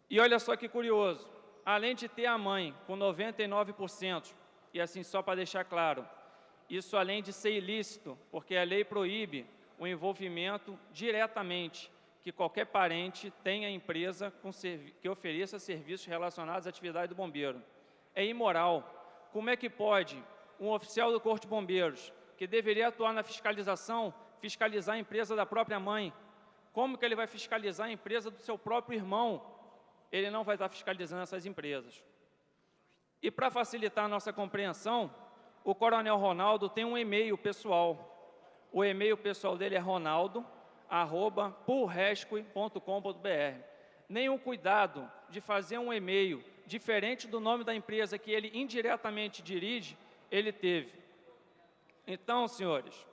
E olha só que curioso, além de ter a mãe com 99%, e assim só para deixar claro, isso além de ser ilícito, porque a lei proíbe o envolvimento diretamente que qualquer parente tenha empresa que ofereça serviços relacionados à atividade do bombeiro. É imoral. Como é que pode um oficial do Corpo de Bombeiros, que deveria atuar na fiscalização, fiscalizar a empresa da própria mãe? Como que ele vai fiscalizar a empresa do seu próprio irmão? Ele não vai estar fiscalizando essas empresas. E para facilitar a nossa compreensão, o Coronel Ronaldo tem um e-mail pessoal. O e-mail pessoal dele é ronaldo@poolrescue.com.br. Nenhum cuidado de fazer um e-mail diferente do nome da empresa que ele indiretamente dirige, ele teve. Então, senhores,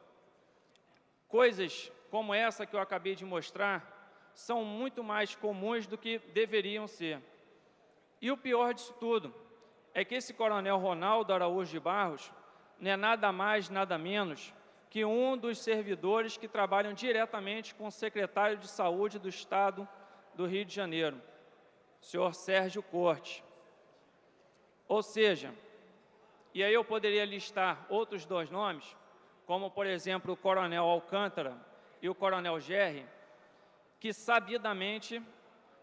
coisas como essa que eu acabei de mostrar são muito mais comuns do que deveriam ser. E o pior disso tudo é que esse Coronel Ronaldo Araújo de Barros não é nada mais, nada menos que um dos servidores que trabalham diretamente com o secretário de Saúde do Estado do Rio de Janeiro, o senhor Sérgio Corte. Ou seja, e aí eu poderia listar outros dois nomes, como, por exemplo, o Coronel Alcântara e o Coronel Gerri, que sabidamente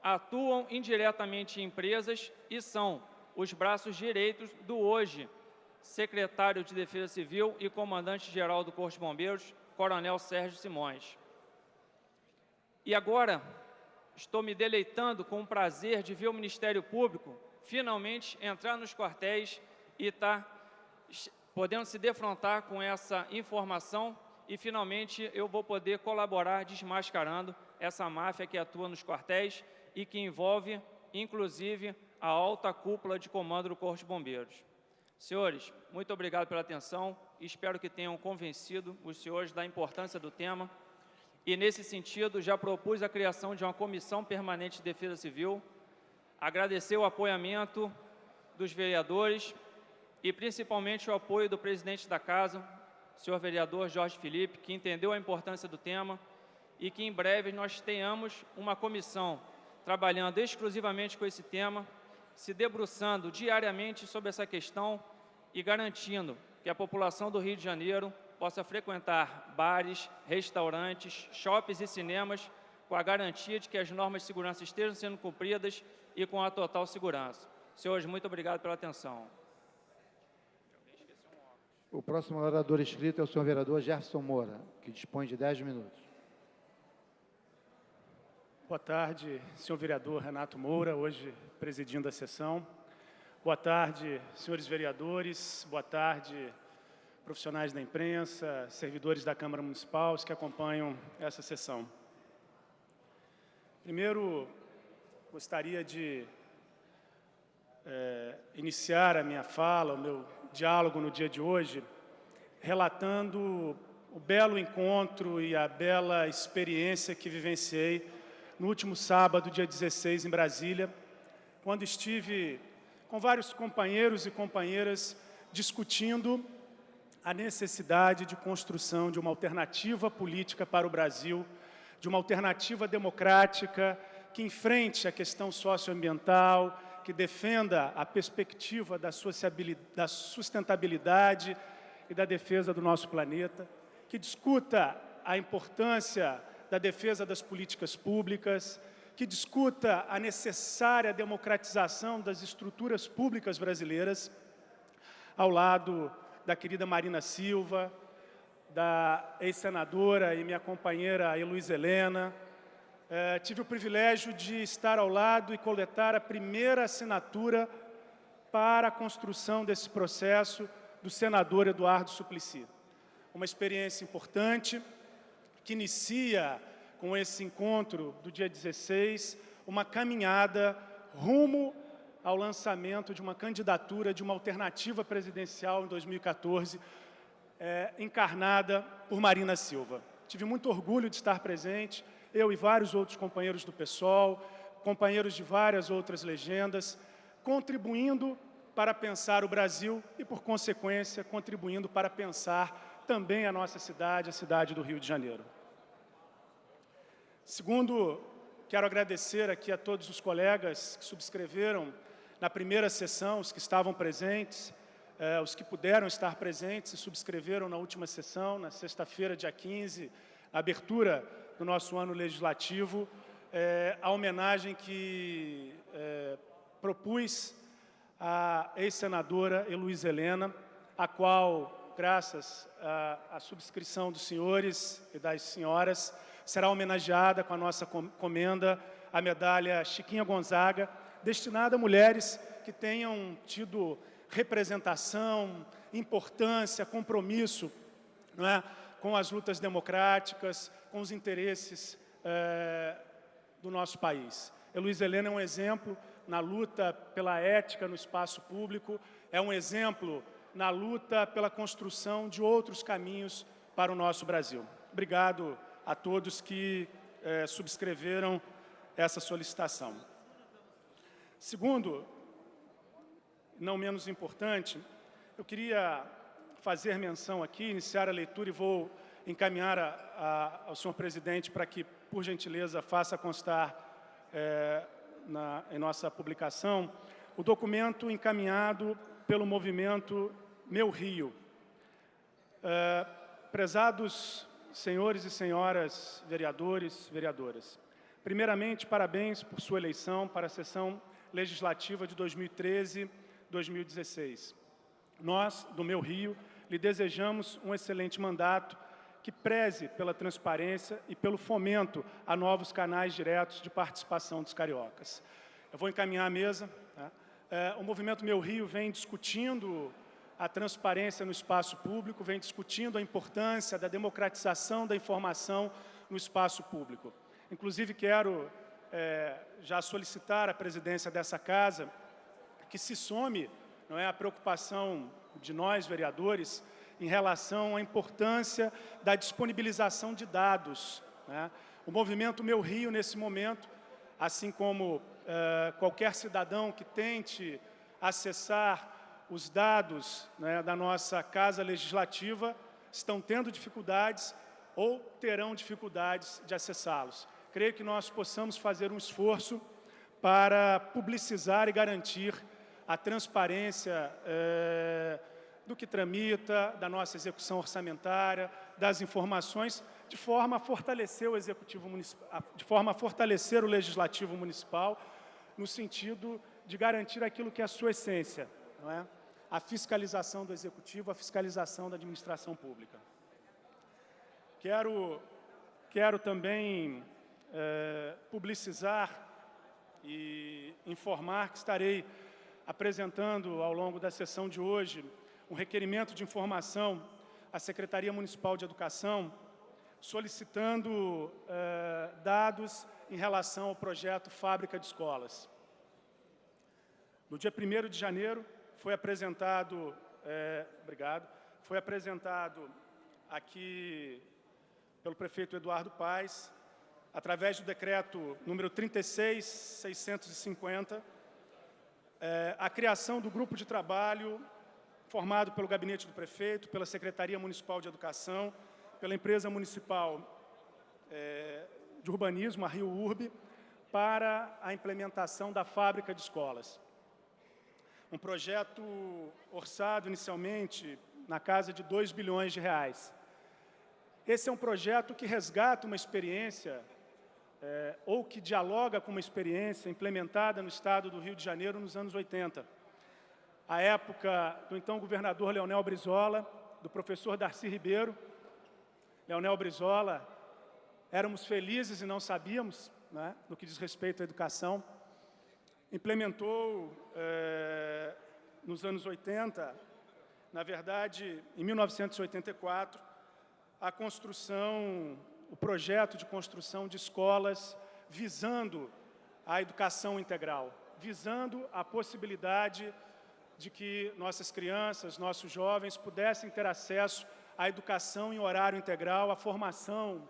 atuam indiretamente em empresas e são os braços direitos do hoje secretário de Defesa Civil e comandante-geral do Corpo de Bombeiros, Coronel Sérgio Simões. E agora, estou me deleitando com o prazer de ver o Ministério Público finalmente entrar nos quartéis e estar podendo se defrontar com essa informação e finalmente eu vou poder colaborar desmascarando essa máfia que atua nos quartéis e que envolve, inclusive, à alta cúpula de comando do Corpo de Bombeiros. Senhores, muito obrigado pela atenção e espero que tenham convencido os senhores da importância do tema. E, nesse sentido, já propus a criação de uma Comissão Permanente de Defesa Civil, agradecer o apoiamento dos vereadores e, principalmente, o apoio do presidente da Casa, senhor vereador Jorge Felipe, que entendeu a importância do tema e que, em breve, nós tenhamos uma comissão trabalhando exclusivamente com esse tema, se debruçando diariamente sobre essa questão e garantindo que a população do Rio de Janeiro possa frequentar bares, restaurantes, shoppings e cinemas com a garantia de que as normas de segurança estejam sendo cumpridas e com a total segurança. Senhores, muito obrigado pela atenção. O próximo orador inscrito é o senhor vereador Gerson Moura, que dispõe de 10 minutos. Boa tarde, senhor vereador Renato Moura, hoje presidindo a sessão. Boa tarde, senhores vereadores. Boa tarde, profissionais da imprensa, servidores da Câmara Municipal, os que acompanham essa sessão. Primeiro, gostaria de iniciar a minha fala, o meu diálogo no dia de hoje, relatando o belo encontro e a bela experiência que vivenciei no último sábado, dia 16, em Brasília, quando estive com vários companheiros e companheiras discutindo a necessidade de construção de uma alternativa política para o Brasil, de uma alternativa democrática que enfrente a questão socioambiental, que defenda a perspectiva da sustentabilidade e da defesa do nosso planeta, que discuta a importância da defesa das políticas públicas, que discuta a necessária democratização das estruturas públicas brasileiras, ao lado da querida Marina Silva, da ex-senadora e minha companheira Heloísa Helena. Tive o privilégio de estar ao lado e coletar a primeira assinatura para a construção desse processo do senador Eduardo Suplicy. Uma experiência importante que inicia com esse encontro do dia 16, uma caminhada rumo ao lançamento de uma candidatura de uma alternativa presidencial em 2014, encarnada por Marina Silva. Tive muito orgulho de estar presente, eu e vários outros companheiros do PSOL, companheiros de várias outras legendas, contribuindo para pensar o Brasil e, por consequência, contribuindo para pensar também a nossa cidade, a cidade do Rio de Janeiro. Segundo, quero agradecer aqui a todos os colegas que subscreveram na primeira sessão, os que estavam presentes, os que puderam estar presentes e subscreveram na última sessão, na sexta-feira, dia 15, a abertura do nosso ano legislativo, a homenagem que propus à ex-senadora Heloísa Helena, a qual, graças à subscrição dos senhores e das senhoras, será homenageada com a nossa comenda, a medalha Chiquinha Gonzaga, destinada a mulheres que tenham tido representação, importância, compromisso, não é, com as lutas democráticas, com os interesses do nosso país. Heloísa Helena é um exemplo na luta pela ética no espaço público, é um exemplo na luta pela construção de outros caminhos para o nosso Brasil. Obrigado a todos que subscreveram essa solicitação. Segundo, não menos importante, eu queria fazer menção aqui, iniciar a leitura e vou encaminhar ao senhor presidente para que, por gentileza, faça constar em nossa publicação o documento encaminhado pelo movimento Meu Rio. Prezados senhores e senhoras vereadores, vereadoras, primeiramente, parabéns por sua eleição para a sessão legislativa de 2013-2016. Nós, do Meu Rio, lhe desejamos um excelente mandato que preze pela transparência e pelo fomento a novos canais diretos de participação dos cariocas. Eu vou encaminhar a mesa. Tá? O Movimento Meu Rio vem discutindo a transparência no espaço público, vem discutindo a importância da democratização da informação no espaço público. Inclusive, quero já solicitar à presidência dessa Casa que se some, não é, a preocupação de nós, vereadores, em relação à importância da disponibilização de dados, né? O movimento Meu Rio, nesse momento, assim como qualquer cidadão que tente acessar os dados, né, da nossa Casa Legislativa, estão tendo dificuldades ou terão dificuldades de acessá-los. Creio que nós possamos fazer um esforço para publicizar e garantir a transparência do que tramita, da nossa execução orçamentária, das informações, de forma a fortalecer o Executivo Municipal, de forma a fortalecer o Legislativo Municipal, no sentido de garantir aquilo que é a sua essência, não é? A fiscalização do Executivo, a fiscalização da administração pública. Quero também publicizar e informar que estarei apresentando, ao longo da sessão de hoje, um requerimento de informação à Secretaria Municipal de Educação, solicitando dados em relação ao projeto Fábrica de Escolas. No dia 1º de janeiro, foi apresentado aqui pelo prefeito Eduardo Paes, através do decreto número 36.650, a criação do grupo de trabalho formado pelo gabinete do prefeito, pela Secretaria Municipal de Educação, pela empresa municipal de urbanismo, a Rio Urbe, para a implementação da fábrica de escolas. Um projeto orçado inicialmente na casa de R$ 2 bilhões. Esse é um projeto que resgata uma experiência, ou que dialoga com uma experiência implementada no estado do Rio de Janeiro nos anos 80. À época do então governador Leonel Brizola, do professor Darcy Ribeiro. Leonel Brizola, éramos felizes e não sabíamos, né, no que diz respeito à educação. Implementou, nos anos 80, na verdade, em 1984, o projeto de construção de escolas visando a educação integral, visando a possibilidade de que nossas crianças, nossos jovens pudessem ter acesso à educação em horário integral, à formação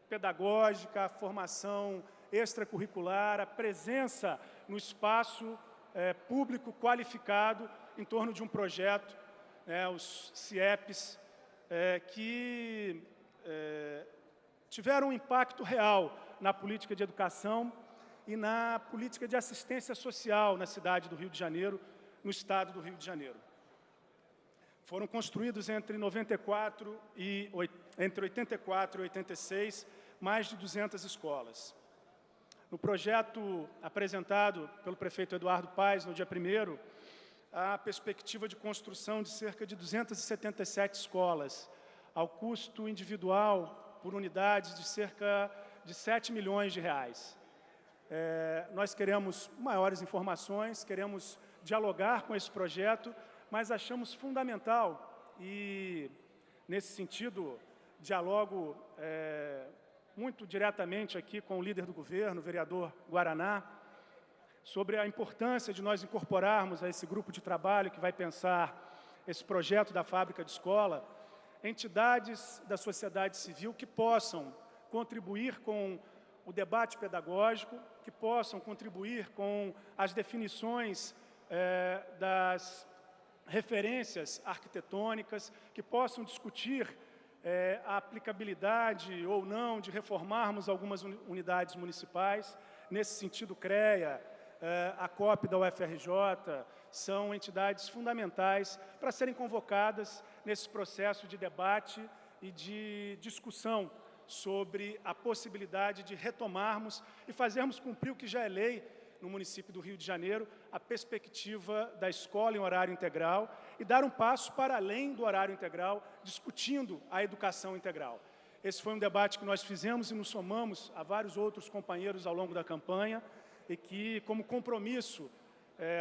pedagógica, à formação extracurricular, a presença no espaço público qualificado em torno de um projeto, os CIEPs, que tiveram um impacto real na política de educação e na política de assistência social na cidade do Rio de Janeiro, no estado do Rio de Janeiro. Foram construídos entre 84 e 86 mais de 200 escolas. No projeto apresentado pelo prefeito Eduardo Paes, no dia 1º, há a perspectiva de construção de cerca de 277 escolas, ao custo individual por unidades de cerca de R$ 7 milhões. Nós queremos maiores informações, queremos dialogar com esse projeto, mas achamos fundamental e, nesse sentido, dialogo muito diretamente aqui com o líder do governo, o vereador Guaraná, sobre a importância de nós incorporarmos a esse grupo de trabalho que vai pensar esse projeto da fábrica de escola, entidades da sociedade civil que possam contribuir com o debate pedagógico, que possam contribuir com as definições das referências arquitetônicas, que possam discutir a aplicabilidade ou não de reformarmos algumas unidades municipais. Nesse sentido, CREA, a COP da UFRJ, são entidades fundamentais para serem convocadas nesse processo de debate e de discussão sobre a possibilidade de retomarmos e fazermos cumprir o que já é lei no município do Rio de Janeiro, a perspectiva da escola em horário integral e dar um passo para além do horário integral, discutindo a educação integral. Esse foi um debate que nós fizemos e nos somamos a vários outros companheiros ao longo da campanha e que, como compromisso,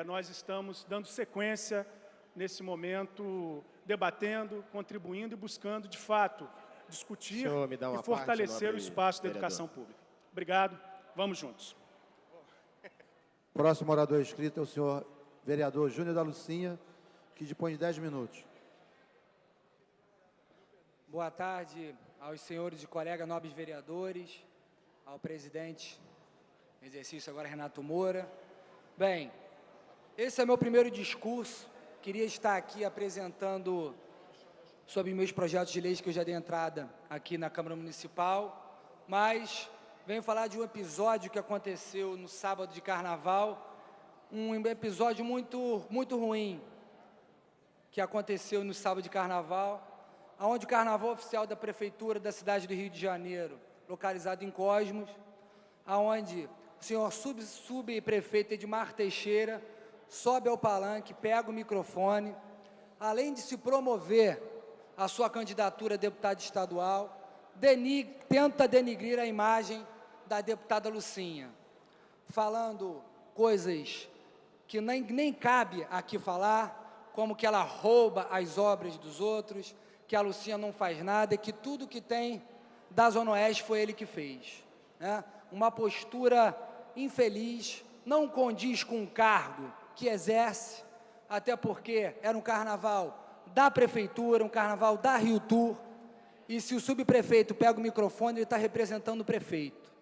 nós estamos dando sequência nesse momento, debatendo, contribuindo e buscando, de fato, discutir e fortalecer o espaço da educação pública. Obrigado, vamos juntos. Próximo orador inscrito é o senhor vereador Júnior da Lucinha, que dispõe de 10 minutos. Boa tarde aos senhores e colegas nobres vereadores, ao presidente em exercício agora, Renato Moura. Bem, esse é meu primeiro discurso. Queria estar aqui apresentando sobre meus projetos de leis que eu já dei entrada aqui na Câmara Municipal, mas venho falar de um episódio que aconteceu no sábado de Carnaval, um episódio muito ruim que aconteceu no sábado de Carnaval, onde o Carnaval oficial da Prefeitura da cidade do Rio de Janeiro, localizado em Cosmos, aonde o senhor subprefeito Edmar Teixeira sobe ao palanque, pega o microfone, além de se promover a sua candidatura a deputado estadual, tenta denigrir a imagem da deputada Lucinha, falando coisas que nem cabe aqui falar, como que ela rouba as obras dos outros, que a Lucinha não faz nada e que tudo que tem da Zona Oeste foi ele que fez, né? Uma postura infeliz, não condiz com o cargo que exerce, até porque era um carnaval da Prefeitura, um carnaval da Rio Tour, e se o subprefeito pega o microfone, ele está representando o prefeito,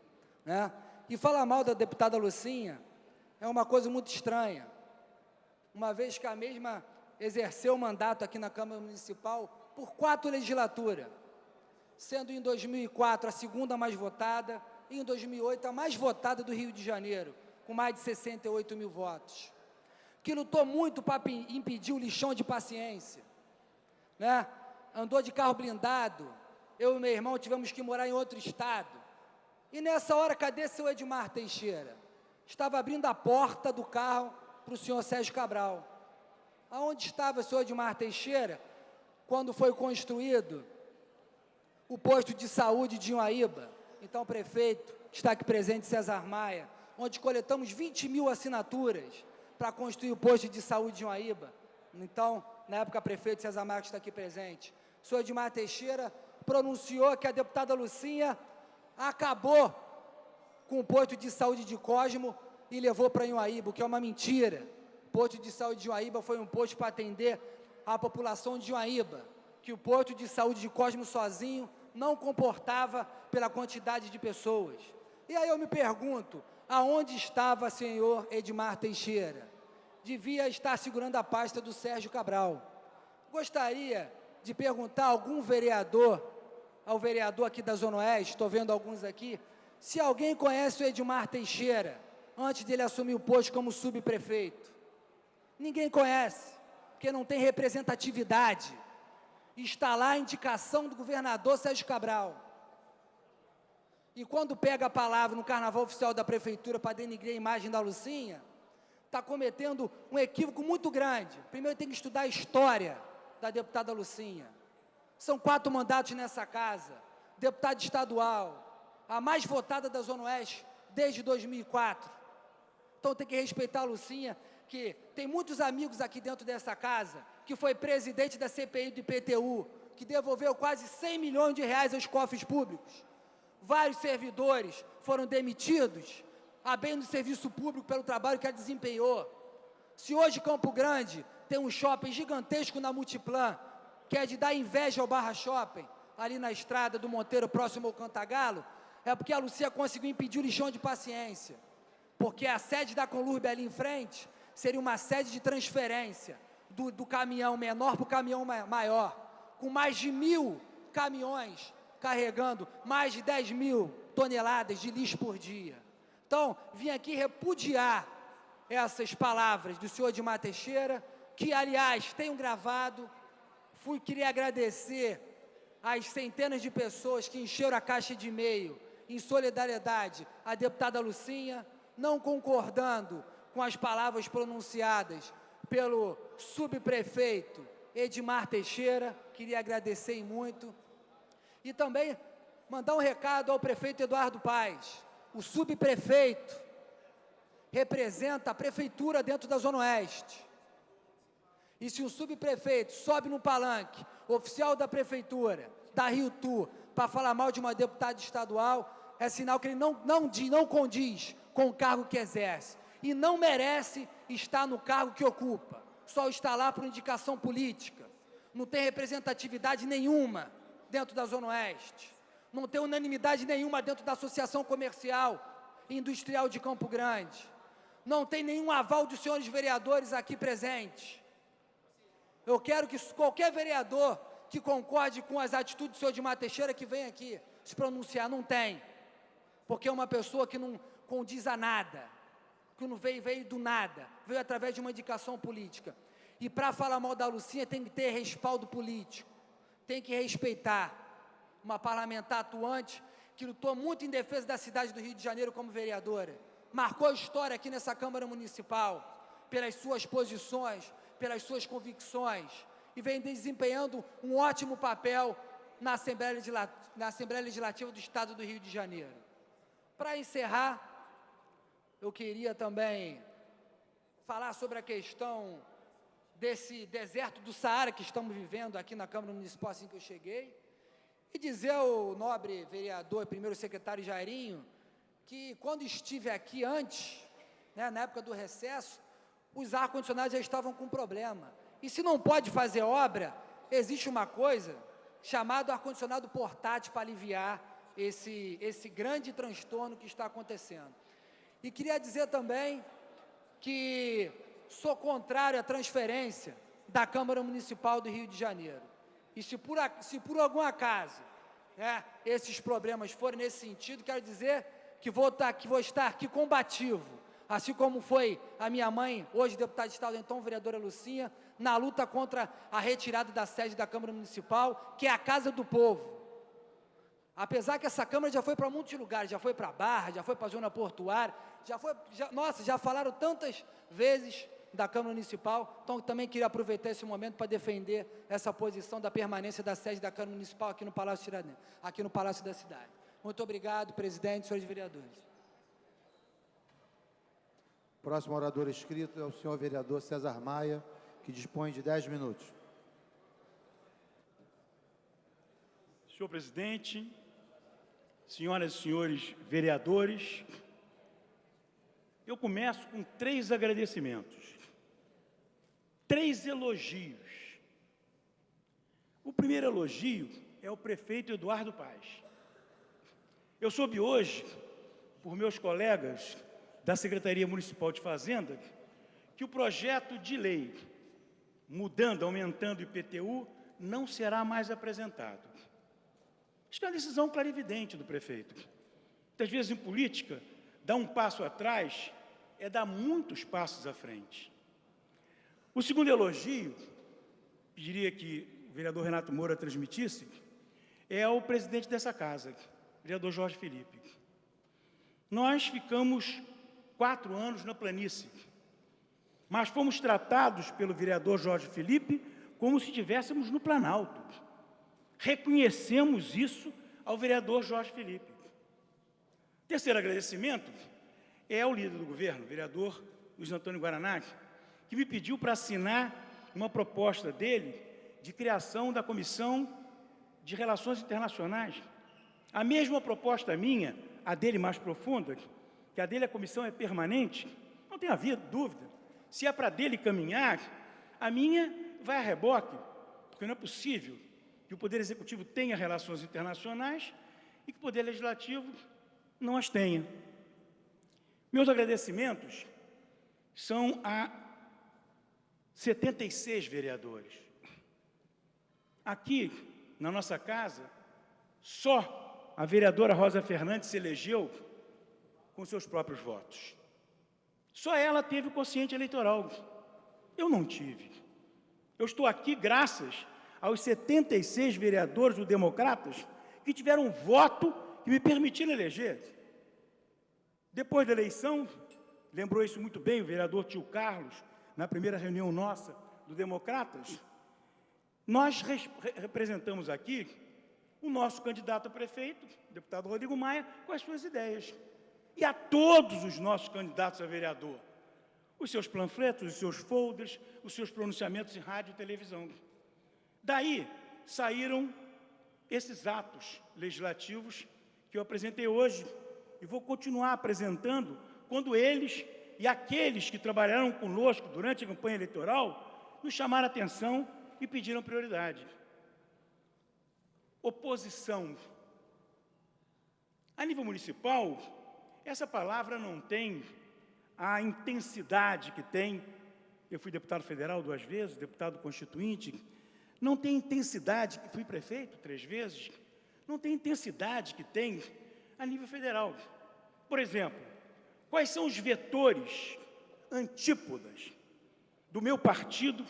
né? E falar mal da deputada Lucinha é uma coisa muito estranha, uma vez que a mesma exerceu o mandato aqui na Câmara Municipal por 4 legislaturas, sendo em 2004 a segunda mais votada e em 2008 a mais votada do Rio de Janeiro, com mais de 68 mil votos, que lutou muito para impedir o lixão de paciência, né? Andou de carro blindado, eu e meu irmão tivemos que morar em outro estado, e nessa hora, cadê seu Edmar Teixeira? Estava abrindo a porta do carro para o senhor Sérgio Cabral. Aonde estava o senhor Edmar Teixeira quando foi construído o posto de saúde de Uaíba? Então, o prefeito, que está aqui presente, César Maia, onde coletamos 20 mil assinaturas para construir o posto de saúde de Uaíba. Então, na época, prefeito César Maia, que está aqui presente, o senhor Edmar Teixeira pronunciou que a deputada Lucinha acabou com o posto de saúde de Cosmo e levou para Uaíba, o que é uma mentira. O posto de saúde de Uaíba foi um posto para atender a população de Uaíba, que o posto de saúde de Cosmo sozinho não comportava pela quantidade de pessoas. E aí eu me pergunto, aonde estava o senhor Edmar Teixeira? Devia estar segurando a pasta do Sérgio Cabral. Gostaria de perguntar a algum vereador, ao vereador aqui da Zona Oeste, estou vendo alguns aqui, se alguém conhece o Edmar Teixeira, antes dele assumir o posto como subprefeito. Ninguém conhece, porque não tem representatividade. Está lá a indicação do governador Sérgio Cabral. E quando pega a palavra no carnaval oficial da Prefeitura para denigrir a imagem da Lucinha, está cometendo um equívoco muito grande. Primeiro tem que estudar a história da deputada Lucinha. São 4 mandatos nessa casa, deputada estadual, a mais votada da Zona Oeste desde 2004. Então tem que respeitar a Lucinha, que tem muitos amigos aqui dentro dessa casa, que foi presidente da CPI do IPTU, que devolveu quase 100 milhões de reais aos cofres públicos. Vários servidores foram demitidos, a bem do serviço público pelo trabalho que ela desempenhou. Se hoje Campo Grande tem um shopping gigantesco na Multiplan, que é de dar inveja ao Barra Shopping, ali na estrada do Monteiro, próximo ao Cantagalo, é porque a Lucia conseguiu impedir o lixão de paciência, porque a sede da Conlurb ali em frente seria uma sede de transferência do caminhão menor para o caminhão maior, com mais de 1.000 caminhões carregando mais de 10 mil toneladas de lixo por dia. Então, vim aqui repudiar essas palavras do senhor Edmar Teixeira, que, aliás, tenho gravado. Queria agradecer às centenas de pessoas que encheram a caixa de e-mail em solidariedade à deputada Lucinha, não concordando com as palavras pronunciadas pelo subprefeito Edmar Teixeira. Queria agradecer muito. E também mandar um recado ao prefeito Eduardo Paes. O subprefeito representa a prefeitura dentro da Zona Oeste. E se o subprefeito sobe no palanque oficial da prefeitura, da Rio Tour, para falar mal de uma deputada estadual, é sinal que ele não condiz com o cargo que exerce. e não merece estar no cargo que ocupa. Só está lá por indicação política. Não tem representatividade nenhuma dentro da Zona Oeste. Não tem unanimidade nenhuma dentro da Associação Comercial e Industrial de Campo Grande. Não tem nenhum aval dos senhores vereadores aqui presentes. Eu quero que qualquer vereador que concorde com as atitudes do senhor Edmar Teixeira que vem aqui se pronunciar. Não tem. Porque é uma pessoa que não condiz a nada, que não veio do nada, veio através de uma indicação política. E para falar mal da Lucinha tem que ter respaldo político, tem que respeitar uma parlamentar atuante que lutou muito em defesa da cidade do Rio de Janeiro como vereadora, marcou história aqui nessa Câmara Municipal, pelas suas posições, pelas suas convicções, e vem desempenhando um ótimo papel na Assembleia Legislativa do Estado do Rio de Janeiro. Para encerrar, eu queria também falar sobre a questão desse deserto do Saara que estamos vivendo aqui na Câmara Municipal assim que eu cheguei, e dizer ao nobre vereador, primeiro secretário Jairinho, que quando estive aqui antes, né, na época do recesso, os ar-condicionados já estavam com problema. E se não pode fazer obra, existe uma coisa chamada ar-condicionado portátil para aliviar esse grande transtorno que está acontecendo. E queria dizer também que sou contrário à transferência da Câmara Municipal do Rio de Janeiro. E se por algum acaso, né, esses problemas forem nesse sentido, quero dizer que vou estar aqui combativo, assim como foi a minha mãe, hoje deputada estadual, então vereadora Lucinha, na luta contra a retirada da sede da Câmara Municipal, que é a Casa do Povo. Apesar que essa Câmara já foi para muitos lugares, já foi para a Barra, já foi para a Zona Portuária, já falaram tantas vezes da Câmara Municipal, então também queria aproveitar esse momento para defender essa posição da permanência da sede da Câmara Municipal aqui no Palácio Tiradentes, aqui no Palácio da Cidade. Muito obrigado, presidente, senhores vereadores. Próximo orador inscrito é o senhor vereador César Maia, que dispõe de 10 minutos. Senhor presidente, senhoras e senhores vereadores, eu começo com 3 agradecimentos, 3 elogios. O primeiro elogio é ao prefeito Eduardo Paz. Eu soube hoje, por meus colegas da Secretaria Municipal de Fazenda, que o projeto de lei, mudando, aumentando o IPTU, não será mais apresentado. Acho que é uma decisão clarividente do prefeito. Muitas vezes, em política, dar um passo atrás é dar muitos passos à frente. O segundo elogio, pediria que o vereador Renato Moura transmitisse, é ao presidente dessa casa, o vereador Jorge Felipe. Nós ficamos 4 anos na planície, mas fomos tratados pelo vereador Jorge Felipe como se estivéssemos no Planalto. Reconhecemos isso ao vereador Jorge Felipe. Terceiro agradecimento é ao líder do governo, o vereador Luiz Antônio Guaraná, que me pediu para assinar uma proposta dele de criação da Comissão de Relações Internacionais. A mesma proposta minha, a dele mais profunda, que a dele a comissão é permanente, não tem havido dúvida. Se é para dele caminhar, a minha vai a reboque, porque não é possível que o Poder Executivo tenha relações internacionais e que o Poder Legislativo não as tenha. Meus agradecimentos são a 76 vereadores. Aqui, na nossa casa, só a vereadora Rosa Fernandes se elegeu com seus próprios votos. Só ela teve o quociente eleitoral. Eu não tive. Eu estou aqui graças aos 76 vereadores do Democratas que tiveram um voto que me permitiram eleger. Depois da eleição, lembrou isso muito bem o vereador Tio Carlos, na primeira reunião nossa do Democratas, nós representamos aqui o nosso candidato a prefeito, o deputado Rodrigo Maia, com as suas ideias. E a todos os nossos candidatos a vereador, os seus panfletos, os seus folders, os seus pronunciamentos em rádio e televisão. Daí saíram esses atos legislativos que eu apresentei hoje e vou continuar apresentando quando eles e aqueles que trabalharam conosco durante a campanha eleitoral nos chamaram a atenção e pediram prioridade. Oposição. A nível municipal, essa palavra não tem a intensidade que tem. Eu fui deputado federal 2 vezes, deputado constituinte. Não tem intensidade que fui prefeito 3 vezes. Não tem intensidade que tem a nível federal. Por exemplo, quais são os vetores antípodas do meu partido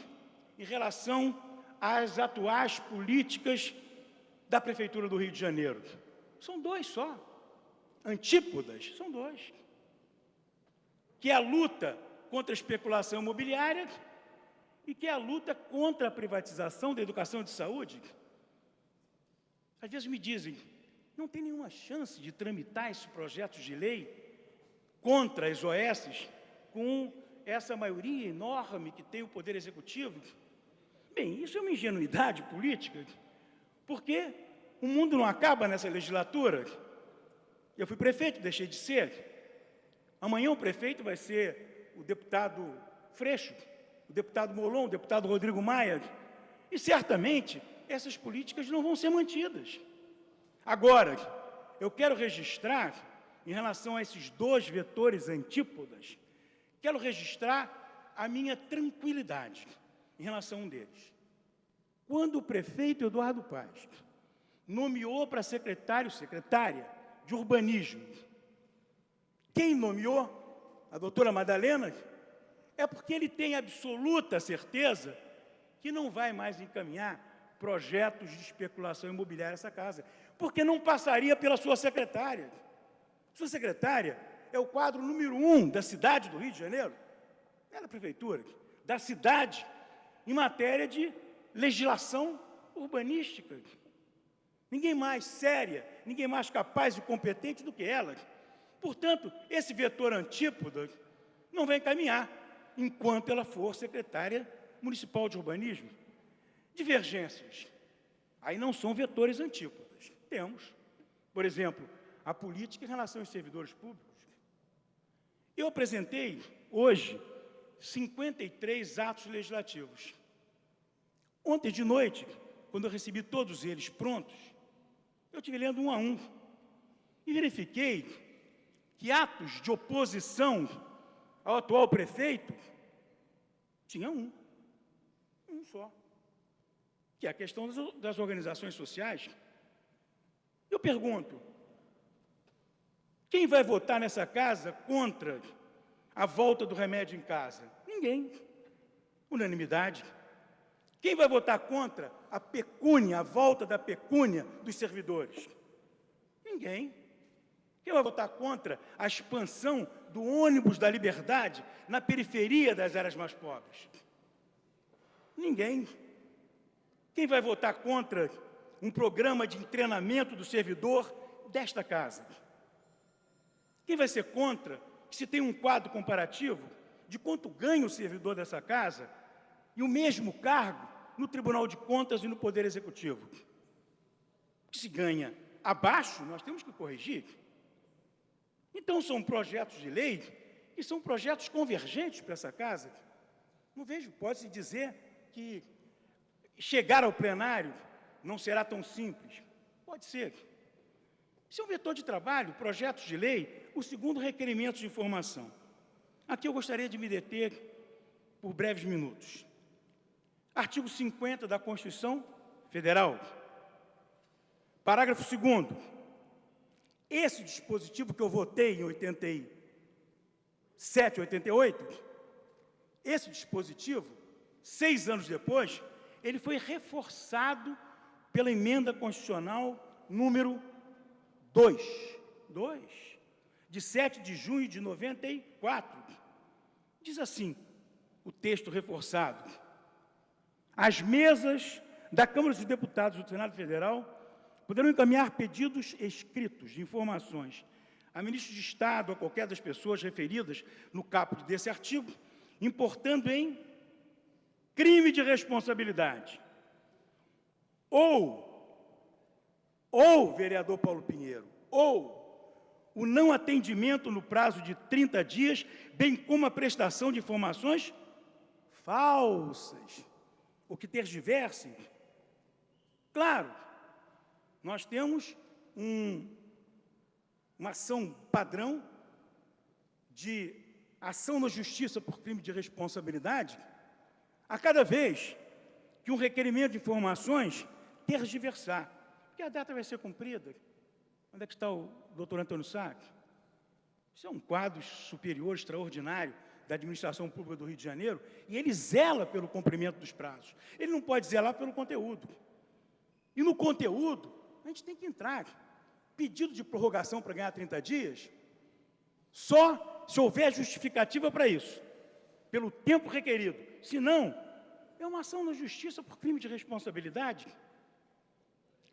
em relação às atuais políticas da Prefeitura do Rio de Janeiro? São 2 só. Antípodas, são 2. Que é a luta contra a especulação imobiliária e que é a luta contra a privatização da educação e de saúde. Às vezes me dizem, não tem nenhuma chance de tramitar esses projetos de lei contra as OS com essa maioria enorme que tem o Poder Executivo. Bem, isso é uma ingenuidade política, porque o mundo não acaba nessa legislatura. Eu fui prefeito, deixei de ser. Amanhã o prefeito vai ser o deputado Freixo, o deputado Molon, o deputado Rodrigo Maia, e certamente essas políticas não vão ser mantidas. Agora, eu quero registrar, em relação a esses 2 vetores antípodas, quero registrar a minha tranquilidade em relação a um deles. Quando o prefeito Eduardo Paz nomeou para secretária de urbanismo, quem nomeou? A doutora Madalena, é porque ele tem absoluta certeza que não vai mais encaminhar projetos de especulação imobiliária nessa casa, porque não passaria pela sua secretária. Sua secretária é o quadro número 1 da cidade do Rio de Janeiro, é da prefeitura, da cidade, em matéria de legislação urbanística. Ninguém mais séria, ninguém mais capaz e competente do que ela. Portanto, esse vetor antípoda não vai caminhar enquanto ela for secretária municipal de urbanismo. Divergências. Aí não são vetores antípodas. Temos, por exemplo, a política em relação aos servidores públicos. Eu apresentei, hoje, 53 atos legislativos. Ontem de noite, quando eu recebi todos eles prontos, eu estive lendo um a um e verifiquei que atos de oposição ao atual prefeito tinha um só, que é a questão das organizações sociais. Eu pergunto, quem vai votar nessa casa contra a volta do remédio em casa? Ninguém. Unanimidade. Quem vai votar contra a pecúnia, a volta da pecúnia dos servidores? Ninguém. Quem vai votar contra a expansão do ônibus da liberdade na periferia das áreas mais pobres? Ninguém. Quem vai votar contra um programa de treinamento do servidor desta casa? Quem vai ser contra que se tem um quadro comparativo de quanto ganha o servidor dessa casa e o mesmo cargo no Tribunal de Contas e no Poder Executivo? Que se ganha abaixo, nós temos que corrigir. Então, são projetos de lei e são projetos convergentes para essa casa. Não vejo, pode-se dizer que chegar ao plenário não será tão simples. Pode ser. Isso é um vetor de trabalho, projetos de lei, o segundo, requerimento de informação. Aqui eu gostaria de me deter por breves minutos. Artigo 50 da Constituição Federal. Parágrafo 2º. Esse dispositivo que eu votei em 87, 88, esse dispositivo, 6 anos depois, ele foi reforçado pela emenda constitucional número 2, de 7 de junho de 94. Diz assim, o texto reforçado: as mesas da Câmara dos Deputados do Senado Federal poderão encaminhar pedidos escritos de informações a ministro de Estado ou a qualquer das pessoas referidas no caput desse artigo, importando em crime de responsabilidade. Ou, vereador Paulo Pinheiro, ou o não atendimento no prazo de 30 dias, bem como a prestação de informações falsas, ou que tergiversem. Claro, nós temos uma ação padrão de ação na justiça por crime de responsabilidade a cada vez que um requerimento de informações tergiversar. Porque a data vai ser cumprida. Onde é que está o doutor Antônio Sá? Isso é um quadro superior, extraordinário, da administração pública do Rio de Janeiro, e ele zela pelo cumprimento dos prazos. Ele não pode zelar pelo conteúdo. E no conteúdo, a gente tem que entrar. Pedido de prorrogação para ganhar 30 dias, só se houver justificativa para isso, pelo tempo requerido. Se não, é uma ação na justiça por crime de responsabilidade.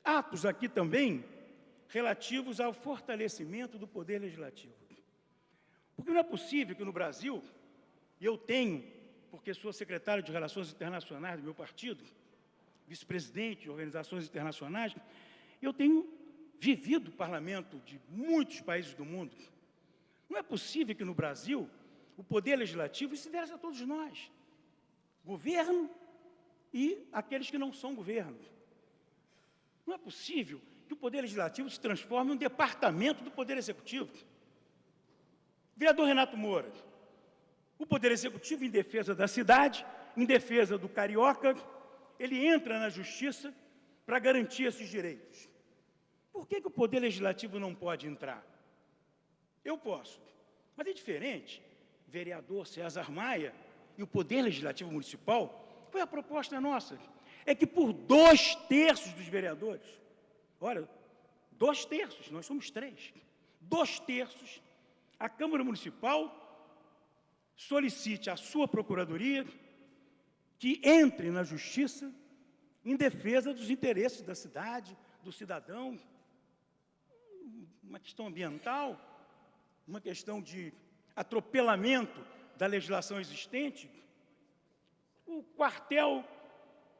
Atos aqui também relativos ao fortalecimento do poder legislativo. Porque não é possível que no Brasil, e eu tenho, porque sou secretário de Relações Internacionais do meu partido, vice-presidente de organizações internacionais, eu tenho vivido o parlamento de muitos países do mundo. Não é possível que no Brasil o poder legislativo se desse a todos nós, governo e aqueles que não são governo. Não é possível que o poder legislativo se transforme em um departamento do poder executivo. Vereador Renato Moura, o poder executivo, em defesa da cidade, em defesa do carioca, ele entra na justiça para garantir esses direitos. Por que o poder legislativo não pode entrar? Eu posso, mas é diferente. Vereador César Maia e o poder legislativo municipal, foi a proposta nossa, é que por 2/3 dos vereadores, olha, 2/3, nós somos 3, 2/3, a Câmara Municipal solicite à sua Procuradoria que entre na Justiça em defesa dos interesses da cidade, do cidadão, uma questão ambiental, uma questão de atropelamento da legislação existente, o quartel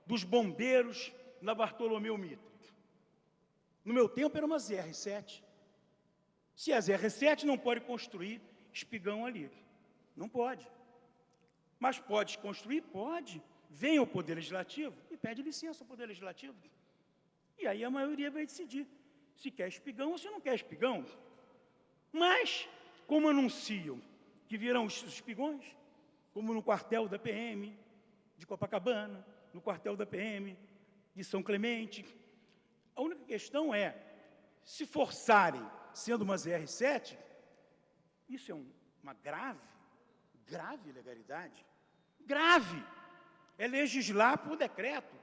dos bombeiros na Bartolomeu Mitre. No meu tempo era uma ZR7. Se é ZR7, não pode construir espigão ali. Não pode. Mas pode construir? Pode. Vem ao Poder Legislativo e pede licença ao Poder Legislativo. E aí a maioria vai decidir se quer espigão ou se não quer espigão. Mas, como anunciam que virão os espigões, como no quartel da PM de Copacabana, no quartel da PM de São Clemente, a única questão é, se forçarem, sendo uma ZR7, isso é uma grave ilegalidade. Grave! É legislar por decreto.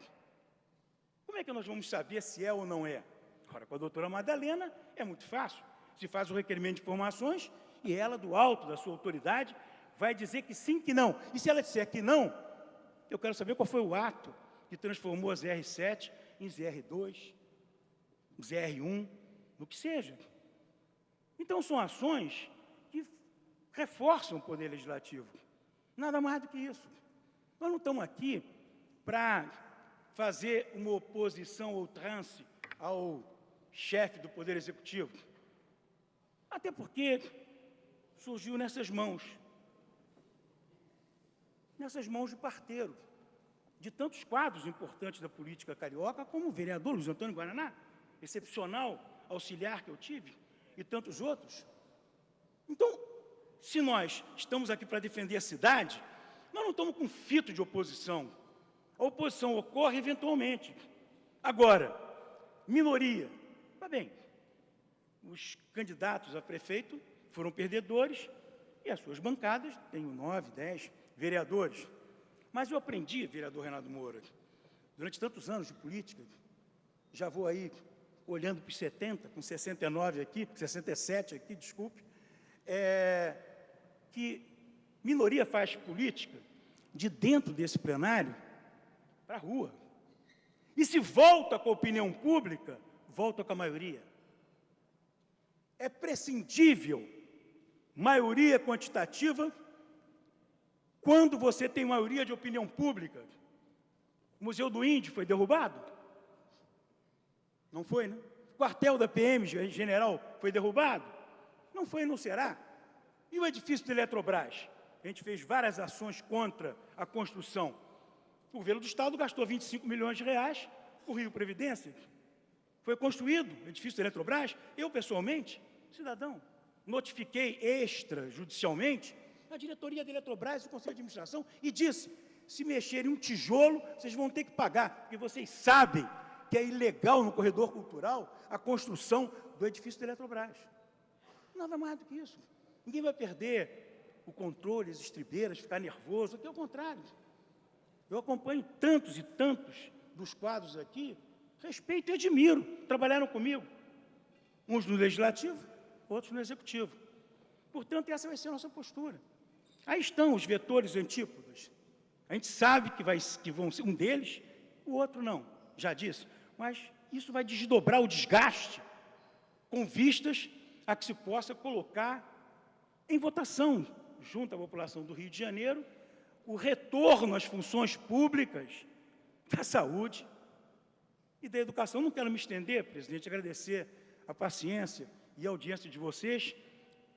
Como é que nós vamos saber se é ou não é? Ora, com a doutora Madalena é muito fácil. Se faz o requerimento de informações e ela, do alto da sua autoridade, vai dizer que sim, que não. E se ela disser que não, eu quero saber qual foi o ato que transformou a ZR7 em ZR2, ZR1, no que seja. Então, são ações que reforçam o poder legislativo. Nada mais do que isso. Nós não estamos aqui para fazer uma oposição ou trance ao chefe do Poder Executivo. Até porque surgiu nessas mãos de parteiro, de tantos quadros importantes da política carioca, como o vereador Luiz Antônio Guaraná, excepcional auxiliar que eu tive, e tantos outros. Então, se nós estamos aqui para defender a cidade, nós não estamos com fito de oposição. A oposição ocorre eventualmente. Agora, minoria. Tá bem, os candidatos a prefeito foram perdedores e as suas bancadas, tenho 9, 10 vereadores. Mas eu aprendi, vereador Renato Moura, durante tantos anos de política, já vou aí olhando para os 70, com 69 aqui, 67 aqui, desculpe, que minoria faz política de dentro desse plenário para a rua. E se volta com a opinião pública, volta com a maioria. É prescindível maioria quantitativa quando você tem maioria de opinião pública. O Museu do Índio foi derrubado? Não foi, né? O quartel da PM General foi derrubado? Não foi e não será. E o edifício da Eletrobras? A gente fez várias ações contra a construção. O governo do Estado gastou 25 milhões de reais, o Rio Previdência. Foi construído o edifício da Eletrobras. Eu, pessoalmente, cidadão, notifiquei extrajudicialmente a diretoria da Eletrobras e o Conselho de Administração e disse, se mexerem um tijolo, vocês vão ter que pagar, porque vocês sabem que é ilegal no corredor cultural a construção do edifício da Eletrobras. Nada mais do que isso. Ninguém vai perder o controle, as estribeiras, ficar nervoso, até o contrário. Eu acompanho tantos e tantos dos quadros aqui, respeito e admiro, trabalharam comigo, uns no Legislativo, outros no Executivo. Portanto, essa vai ser a nossa postura. Aí estão os vetores antípodas. A gente sabe que vão ser um deles, o outro não, já disse. Mas isso vai desdobrar o desgaste com vistas a que se possa colocar em votação, junto à população do Rio de Janeiro, o retorno às funções públicas da saúde e da educação. Não quero me estender, presidente, agradecer a paciência e a audiência de vocês.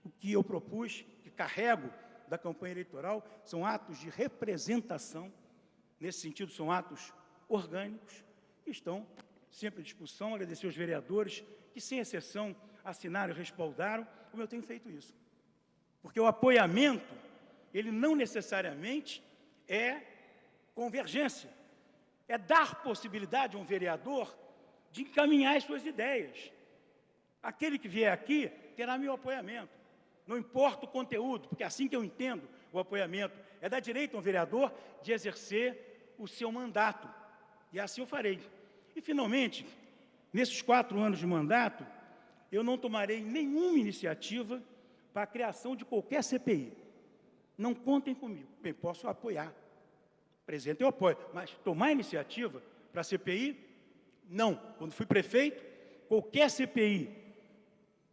O que eu propus, que carrego da campanha eleitoral, são atos de representação, nesse sentido são atos orgânicos, que estão sempre à disposição. Agradecer aos vereadores que, sem exceção, assinaram e respaldaram, como eu tenho feito isso. Porque o apoiamento, ele não necessariamente é convergência, é dar possibilidade a um vereador de encaminhar as suas ideias. Aquele que vier aqui terá meu apoiamento. Não importa o conteúdo, porque é assim que eu entendo o apoiamento. É dar direito a um vereador de exercer o seu mandato. E assim eu farei. E, finalmente, nesses 4 anos de mandato, eu não tomarei nenhuma iniciativa para a criação de qualquer CPI. Não contem comigo. Bem, posso apoiar. Presidente, eu apoio. Mas tomar iniciativa para a CPI, não. Quando fui prefeito, qualquer CPI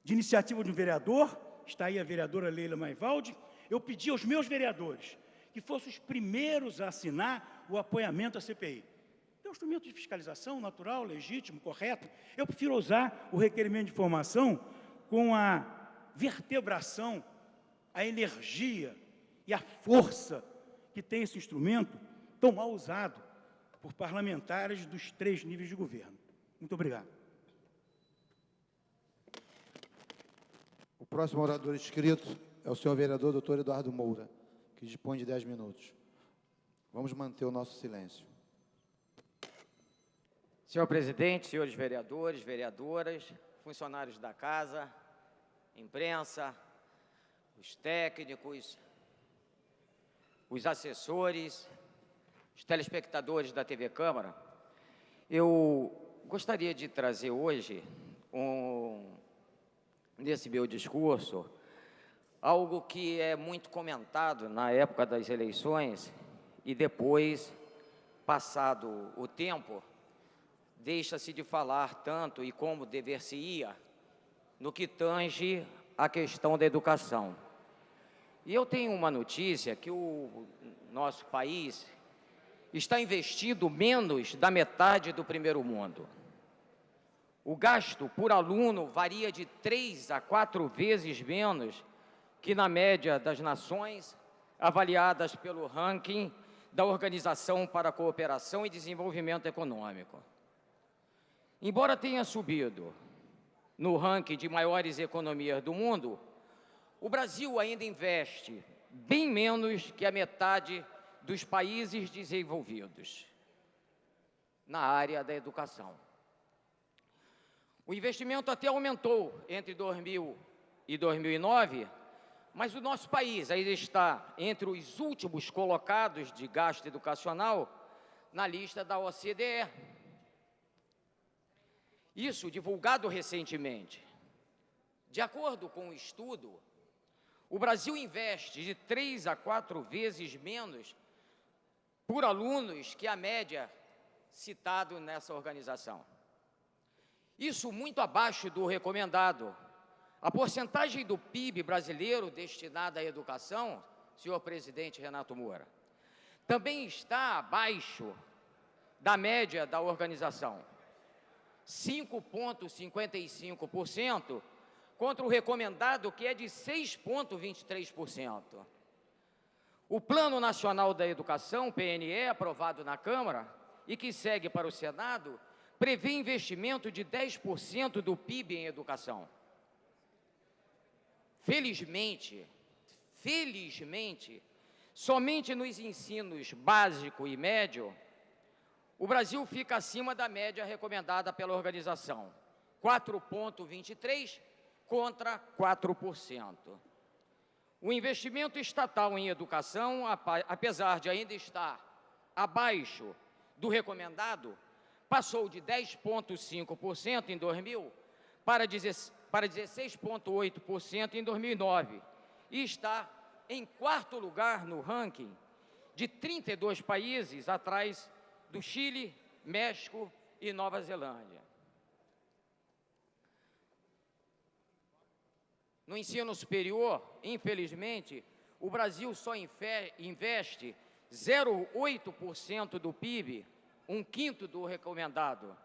de iniciativa de um vereador, está aí a vereadora Leila Maivaldi, eu pedi aos meus vereadores que fossem os primeiros a assinar o apoiamento à CPI. É um instrumento de fiscalização natural, legítimo, correto. Eu prefiro usar o requerimento de informação com a vertebração, a energia e a força que tem esse instrumento tão mal usado por parlamentares dos 3 níveis de governo. Muito obrigado. O próximo orador inscrito é o senhor vereador doutor Eduardo Moura, que dispõe de 10 minutos. Vamos manter o nosso silêncio. Senhor presidente, senhores vereadores, vereadoras, funcionários da casa, imprensa, os técnicos, os assessores, os telespectadores da TV Câmara, eu gostaria de trazer hoje, nesse meu discurso, algo que é muito comentado na época das eleições e depois, passado o tempo, deixa-se de falar tanto e como dever-se-ia no que tange a questão da educação. E eu tenho uma notícia que o nosso país está investindo menos da metade do primeiro mundo. O gasto por aluno varia de 3 a 4 vezes menos que na média das nações avaliadas pelo ranking da Organização para a Cooperação e Desenvolvimento Econômico. Embora tenha subido no ranking de maiores economias do mundo, o Brasil ainda investe bem menos que a metade dos países desenvolvidos na área da educação. O investimento até aumentou entre 2000 e 2009, mas o nosso país ainda está entre os últimos colocados de gasto educacional na lista da OCDE. Isso divulgado recentemente. De acordo com o estudo, o Brasil investe de 3 a 4 vezes menos por alunos que a média citado nessa organização. Isso muito abaixo do recomendado. A porcentagem do PIB brasileiro destinada à educação, senhor presidente Renato Moura, também está abaixo da média da organização. 5,55% contra o recomendado, que é de 6,23%. O Plano Nacional da Educação, PNE, aprovado na Câmara e que segue para o Senado, prevê investimento de 10% do PIB em educação. Felizmente, somente nos ensinos básico e médio, o Brasil fica acima da média recomendada pela organização, 4,23% contra 4%. O investimento estatal em educação, apesar de ainda estar abaixo do recomendado, passou de 10,5% em 2000 para 16,8% em 2009 e está em quarto lugar no ranking de 32 países, atrás do Chile, México e Nova Zelândia. No ensino superior, infelizmente, o Brasil só investe 0,8% do PIB, um quinto do recomendado,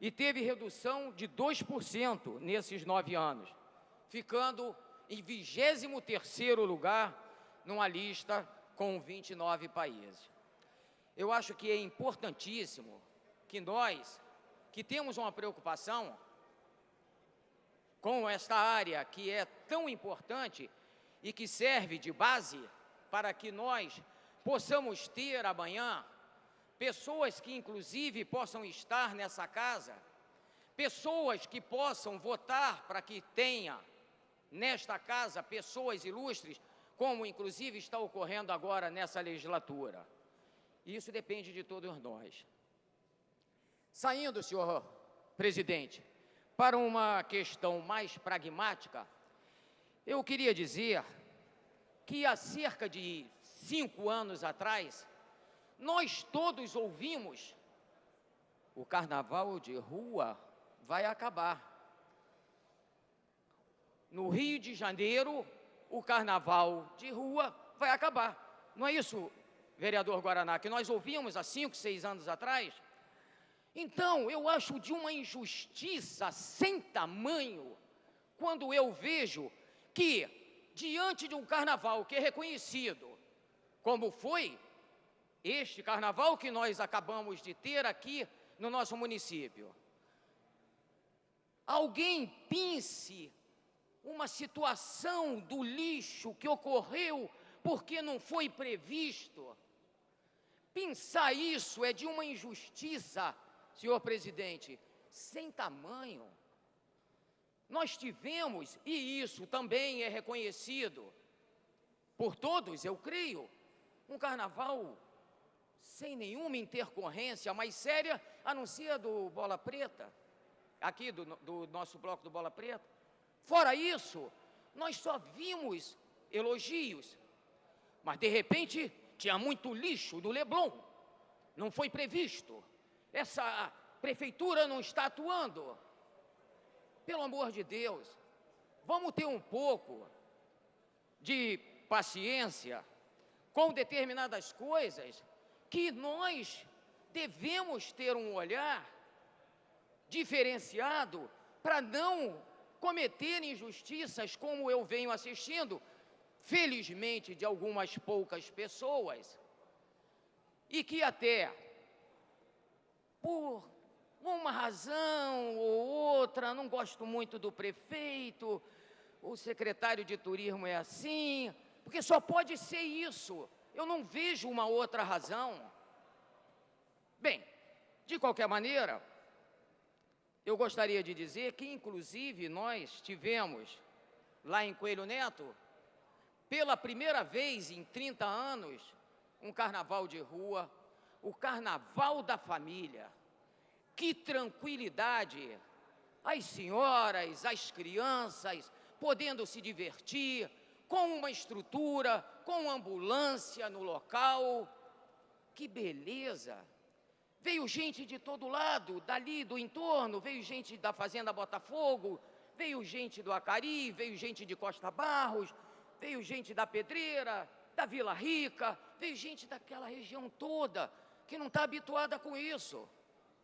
e teve redução de 2% nesses 9 anos, ficando em 23º lugar numa lista com 29 países. Eu acho que é importantíssimo que nós, que temos uma preocupação com esta área que é tão importante e que serve de base para que nós possamos ter amanhã pessoas que inclusive possam estar nessa casa, pessoas que possam votar para que tenha nesta casa pessoas ilustres, como inclusive está ocorrendo agora nessa legislatura. Isso depende de todos nós. Saindo, senhor presidente, para uma questão mais pragmática, eu queria dizer que há cerca de 5 anos atrás, nós todos ouvimos: o carnaval de rua vai acabar. No Rio de Janeiro, o carnaval de rua vai acabar. Não é isso, vereador Guaraná, que nós ouvimos há 5, 6 anos atrás? Então, eu acho de uma injustiça sem tamanho quando eu vejo que, diante de um carnaval que é reconhecido, como foi este carnaval que nós acabamos de ter aqui no nosso município, alguém pense uma situação do lixo que ocorreu porque não foi previsto. Pensar isso é de uma injustiça, senhor presidente, sem tamanho. Nós tivemos, e isso também é reconhecido por todos, eu creio, um carnaval sem nenhuma intercorrência mais séria, a não ser do Bola Preta, aqui do nosso bloco do Bola Preta. Fora isso, nós só vimos elogios, mas de repente tinha muito lixo do Leblon, não foi previsto. Essa prefeitura não está atuando. Pelo amor de Deus, vamos ter um pouco de paciência com determinadas coisas que nós devemos ter um olhar diferenciado para não cometer injustiças como eu venho assistindo, felizmente, de algumas poucas pessoas, e que até por uma razão ou outra, não gosto muito do prefeito, o secretário de turismo é assim, porque só pode ser isso, eu não vejo uma outra razão. Bem, de qualquer maneira, eu gostaria de dizer que, inclusive, nós tivemos, lá em Coelho Neto, pela primeira vez em 30 anos, um carnaval de rua, o Carnaval da Família. Que tranquilidade! As senhoras, as crianças, podendo se divertir, com uma estrutura, com ambulância no local. Que beleza! Veio gente de todo lado, dali do entorno, veio gente da Fazenda Botafogo, veio gente do Acari, veio gente de Costa Barros, veio gente da Pedreira, da Vila Rica, veio gente daquela região toda, que não está habituada com isso.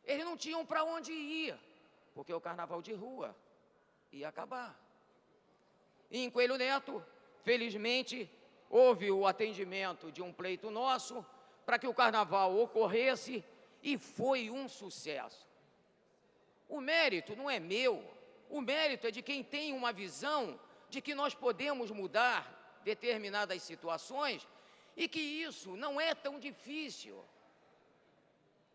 Eles não tinham para onde ir, porque o carnaval de rua ia acabar. E em Coelho Neto, felizmente, houve o atendimento de um pleito nosso para que o carnaval ocorresse e foi um sucesso. O mérito não é meu, o mérito é de quem tem uma visão de que nós podemos mudar determinadas situações e que isso não é tão difícil.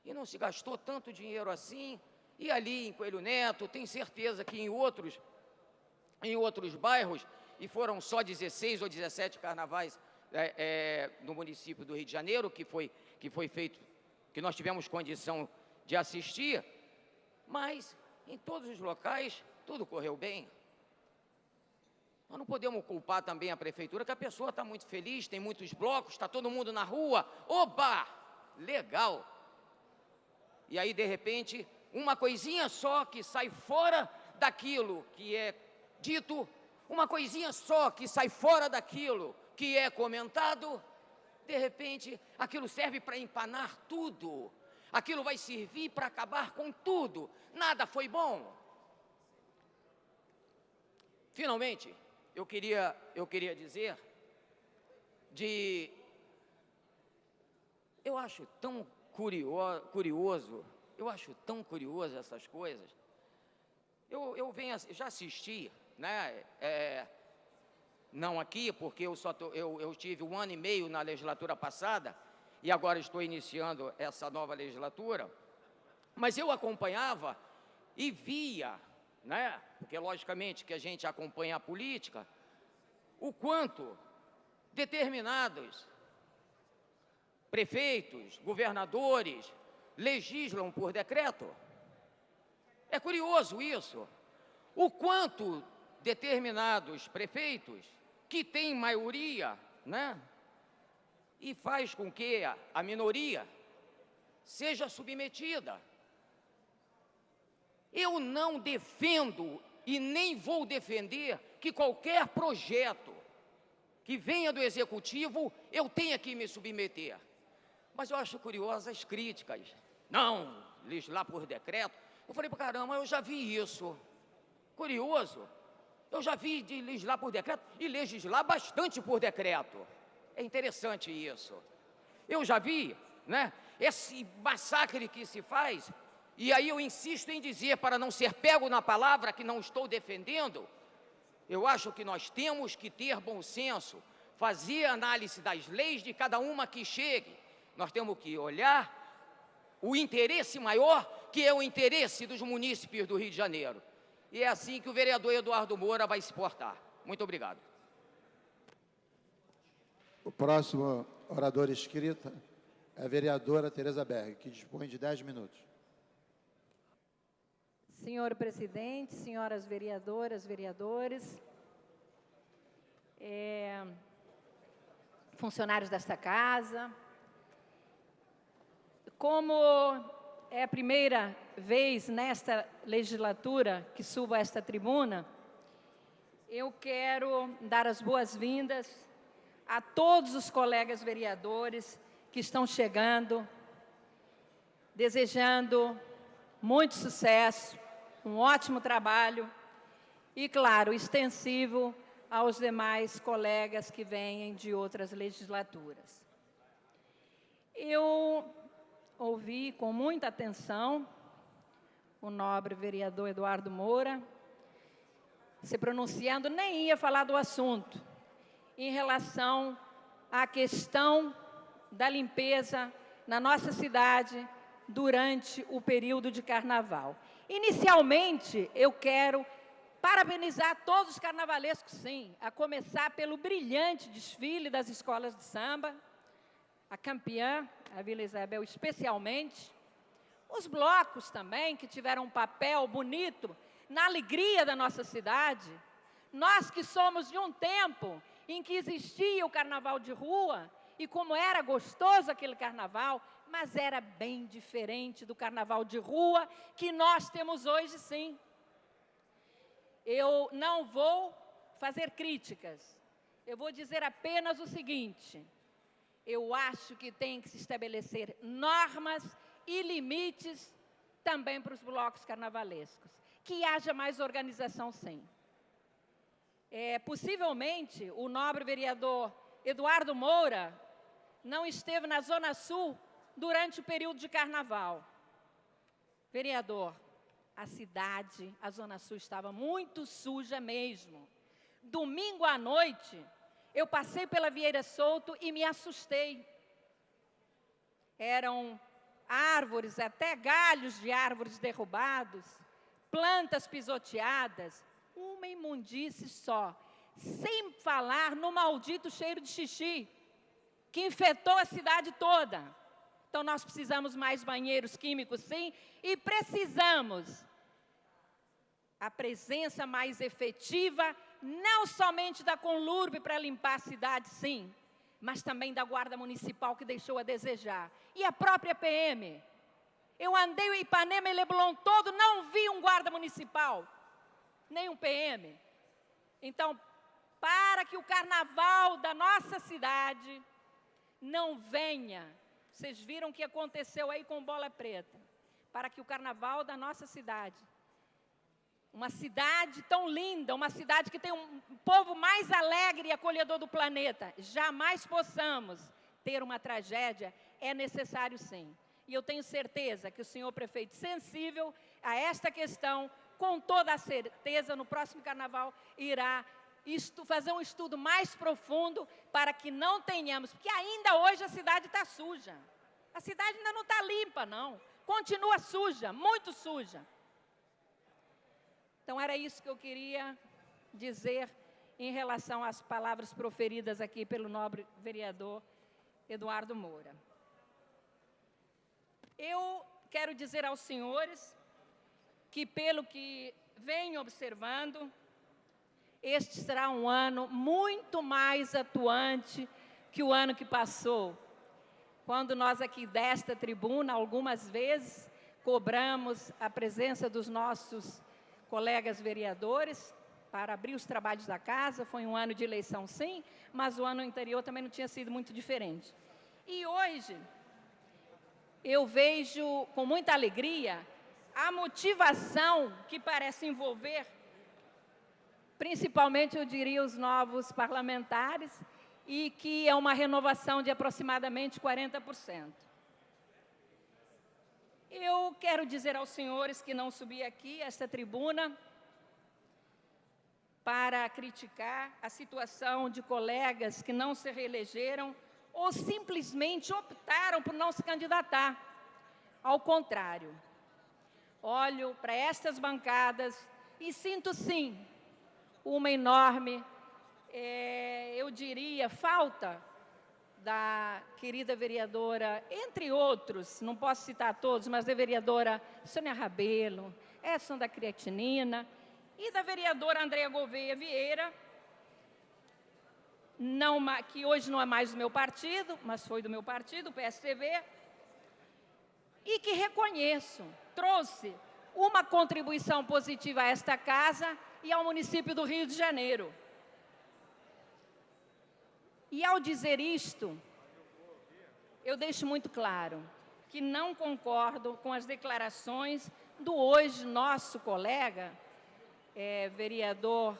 E não se gastou tanto dinheiro assim, e ali em Coelho Neto, tenho certeza que em outros bairros, e foram só 16 ou 17 carnavais no município do Rio de Janeiro, que foi feito, que nós tivemos condição de assistir, mas em todos os locais tudo correu bem. Nós não podemos culpar também a prefeitura, que a pessoa está muito feliz, tem muitos blocos, está todo mundo na rua, oba, legal. E aí, de repente, uma coisinha só que sai fora daquilo que é dito, uma coisinha só que sai fora daquilo que é comentado, de repente, aquilo serve para empanar tudo. Aquilo vai servir para acabar com tudo. Nada foi bom. Finalmente, eu queria dizer eu acho tão curioso, eu acho tão curioso essas coisas. Eu já assisti, né? Não aqui, porque eu tive 1 ano e meio na legislatura passada e agora estou iniciando essa nova legislatura, mas eu acompanhava e via, né? Porque logicamente que a gente acompanha a política, o quanto determinados prefeitos, governadores legislam por decreto. É curioso isso, o quanto determinados prefeitos que têm maioria, né, e faz com que a minoria seja submetida. Eu não defendo e nem vou defender que qualquer projeto que venha do Executivo eu tenha que me submeter. Mas eu acho curiosas as críticas. Não, legislar por decreto. Eu falei, caramba, eu já vi isso. Curioso. Eu já vi de legislar por decreto e legislar bastante por decreto. É interessante isso. Eu já vi, né, esse massacre que se faz, e aí eu insisto em dizer, para não ser pego na palavra que não estou defendendo, eu acho que nós temos que ter bom senso, fazer análise das leis de cada uma que chegue. Nós temos que olhar o interesse maior, que é o interesse dos munícipes do Rio de Janeiro. E é assim que o vereador Eduardo Moura vai se portar. Muito obrigado. O próximo orador inscrito é a vereadora Tereza Berg, que dispõe de 10 minutos. Senhor presidente, senhoras vereadoras, vereadores, funcionários desta casa, como é a primeira vez nesta legislatura que subo a esta tribuna, eu quero dar as boas-vindas a todos os colegas vereadores que estão chegando, desejando muito sucesso, um ótimo trabalho e, claro, extensivo aos demais colegas que vêm de outras legislaturas. Eu ouvi com muita atenção o nobre vereador Eduardo Moura se pronunciando, nem ia falar do assunto, em relação à questão da limpeza na nossa cidade durante o período de carnaval. Inicialmente, eu quero parabenizar todos os carnavalescos, sim, a começar pelo brilhante desfile das escolas de samba, a campeã, a Vila Isabel especialmente, os blocos também, que tiveram um papel bonito na alegria da nossa cidade. Nós que somos de um tempo em que existia o carnaval de rua, e como era gostoso aquele carnaval, mas era bem diferente do carnaval de rua que nós temos hoje, sim. Eu não vou fazer críticas, eu vou dizer apenas o seguinte: eu acho que tem que se estabelecer normas e limites também para os blocos carnavalescos, que haja mais organização, sim. Possivelmente, o nobre vereador Eduardo Moura não esteve na Zona Sul durante o período de carnaval. Vereador, a cidade, a Zona Sul estava muito suja mesmo. Domingo à noite, eu passei pela Vieira Souto e me assustei. Eram árvores, até galhos de árvores derrubados, plantas pisoteadas, uma imundície só, sem falar no maldito cheiro de xixi, que infetou a cidade toda. Então, nós precisamos mais banheiros químicos, sim, e precisamos a presença mais efetiva, não somente da Conlurb para limpar a cidade, sim, mas também da Guarda Municipal, que deixou a desejar. E a própria PM. Eu andei o Ipanema e Leblon todo, não vi um guarda municipal, nem um PM. Então, para que o carnaval da nossa cidade não venha, vocês viram o que aconteceu aí com Bola Preta, para que o carnaval da nossa cidade, uma cidade tão linda, uma cidade que tem um povo mais alegre e acolhedor do planeta, jamais possamos ter uma tragédia, é necessário sim. E eu tenho certeza que o senhor prefeito, sensível a esta questão, com toda a certeza, no próximo carnaval, irá fazer um estudo mais profundo para que não tenhamos, porque ainda hoje a cidade está suja. A cidade ainda não está limpa, não. Continua suja, muito suja. Então, era isso que eu queria dizer em relação às palavras proferidas aqui pelo nobre vereador Eduardo Moura. Eu quero dizer aos senhores que, pelo que venho observando, este será um ano muito mais atuante que o ano que passou, quando nós aqui desta tribuna, algumas vezes, cobramos a presença dos nossos colegas vereadores para abrir os trabalhos da casa. Foi um ano de eleição, sim, mas o ano anterior também não tinha sido muito diferente. E hoje, eu vejo com muita alegria a motivação que parece envolver, principalmente, eu diria, os novos parlamentares, e que é uma renovação de aproximadamente 40%. Eu quero dizer aos senhores que não subi aqui, esta tribuna, para criticar a situação de colegas que não se reelegeram ou simplesmente optaram por não se candidatar. Ao contrário, olho para estas bancadas e sinto, sim, uma enorme, eu diria, falta da querida vereadora, entre outros, não posso citar todos, mas da vereadora Sônia Rabelo, Edson da Creatinina, e da vereadora Andréa Gouveia Vieira, que hoje não é mais do meu partido, mas foi do meu partido, o PSDB, e que reconheço, trouxe uma contribuição positiva a esta casa e ao município do Rio de Janeiro. E ao dizer isto, eu deixo muito claro que não concordo com as declarações do hoje nosso colega, vereador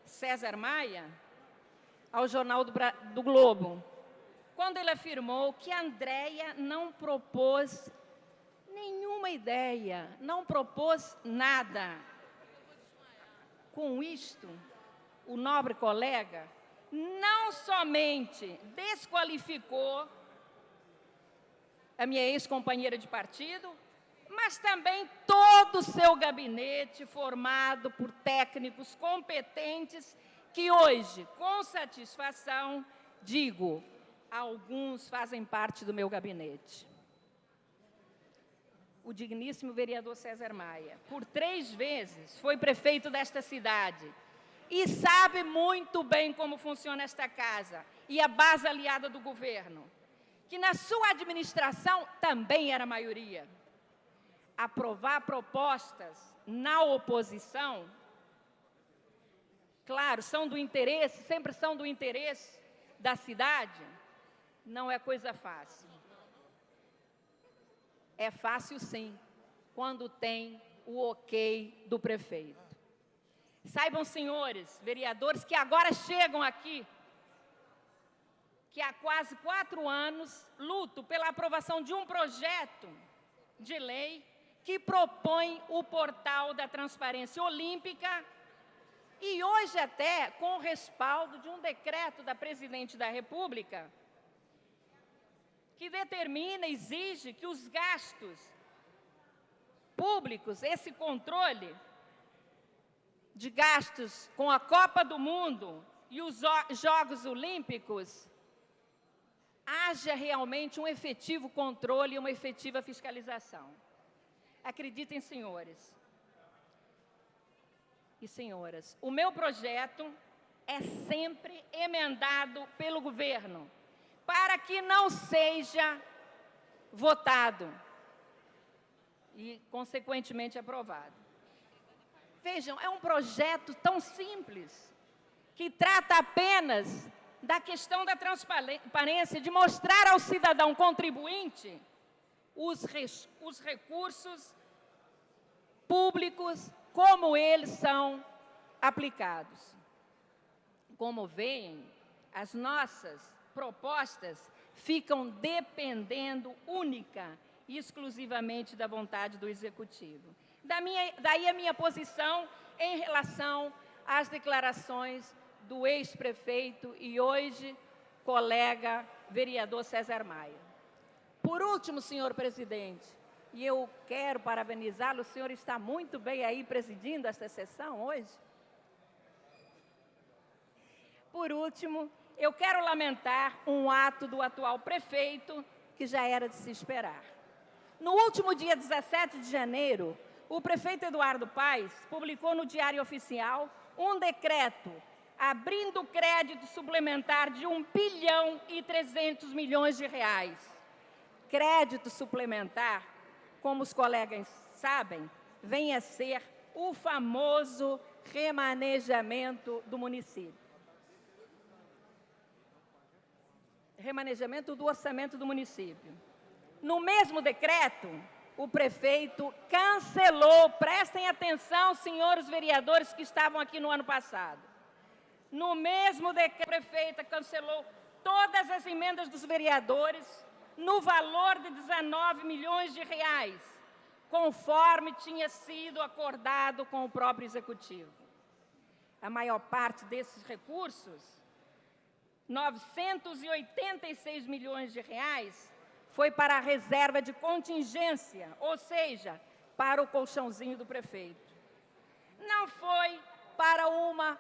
César Maia, ao Jornal do Globo, quando ele afirmou que a Andréia não propôs nenhuma ideia, não propôs nada. Com isto, o nobre colega não somente desqualificou a minha ex-companheira de partido, mas também todo o seu gabinete formado por técnicos competentes que hoje, com satisfação, digo, alguns fazem parte do meu gabinete. O digníssimo vereador César Maia, por 3 vezes, foi prefeito desta cidade e sabe muito bem como funciona esta casa e a base aliada do governo, que na sua administração também era maioria. Aprovar propostas na oposição, claro, são do interesse, sempre são do interesse da cidade, não é coisa fácil. É fácil, sim, quando tem o ok do prefeito. Saibam, senhores vereadores, que agora chegam aqui, que há quase 4 anos luto pela aprovação de um projeto de lei que propõe o portal da transparência olímpica e hoje até com o respaldo de um decreto da Presidente da República que determina, exige que os gastos públicos, esse controle de gastos com a Copa do Mundo e os Jogos Olímpicos, haja realmente um efetivo controle e uma efetiva fiscalização. Acreditem, senhores e senhoras, o meu projeto é sempre emendado pelo governo para que não seja votado e, consequentemente, aprovado. Vejam, é um projeto tão simples, que trata apenas da questão da transparência, de mostrar ao cidadão contribuinte os recursos públicos, como eles são aplicados. Como veem, as nossas propostas ficam dependendo única e exclusivamente da vontade do Executivo. Daí a minha posição em relação às declarações do ex-prefeito e hoje colega vereador César Maia. Por último, senhor presidente, e eu quero parabenizá-lo, o senhor está muito bem aí presidindo esta sessão hoje. Por último, eu quero lamentar um ato do atual prefeito que já era de se esperar. No último dia 17 de janeiro, o prefeito Eduardo Paes publicou no Diário Oficial um decreto abrindo crédito suplementar de R$ 1,3 bilhão. Crédito suplementar, como os colegas sabem, vem a ser o famoso remanejamento do município. Remanejamento do orçamento do município. No mesmo decreto, o prefeito cancelou, prestem atenção, senhores vereadores que estavam aqui no ano passado. No mesmo decreto, a prefeita cancelou todas as emendas dos vereadores no valor de R$ 19 milhões, conforme tinha sido acordado com o próprio Executivo. A maior parte desses recursos, R$ 986 milhões, foi para a reserva de contingência, ou seja, para o colchãozinho do prefeito. Não foi para uma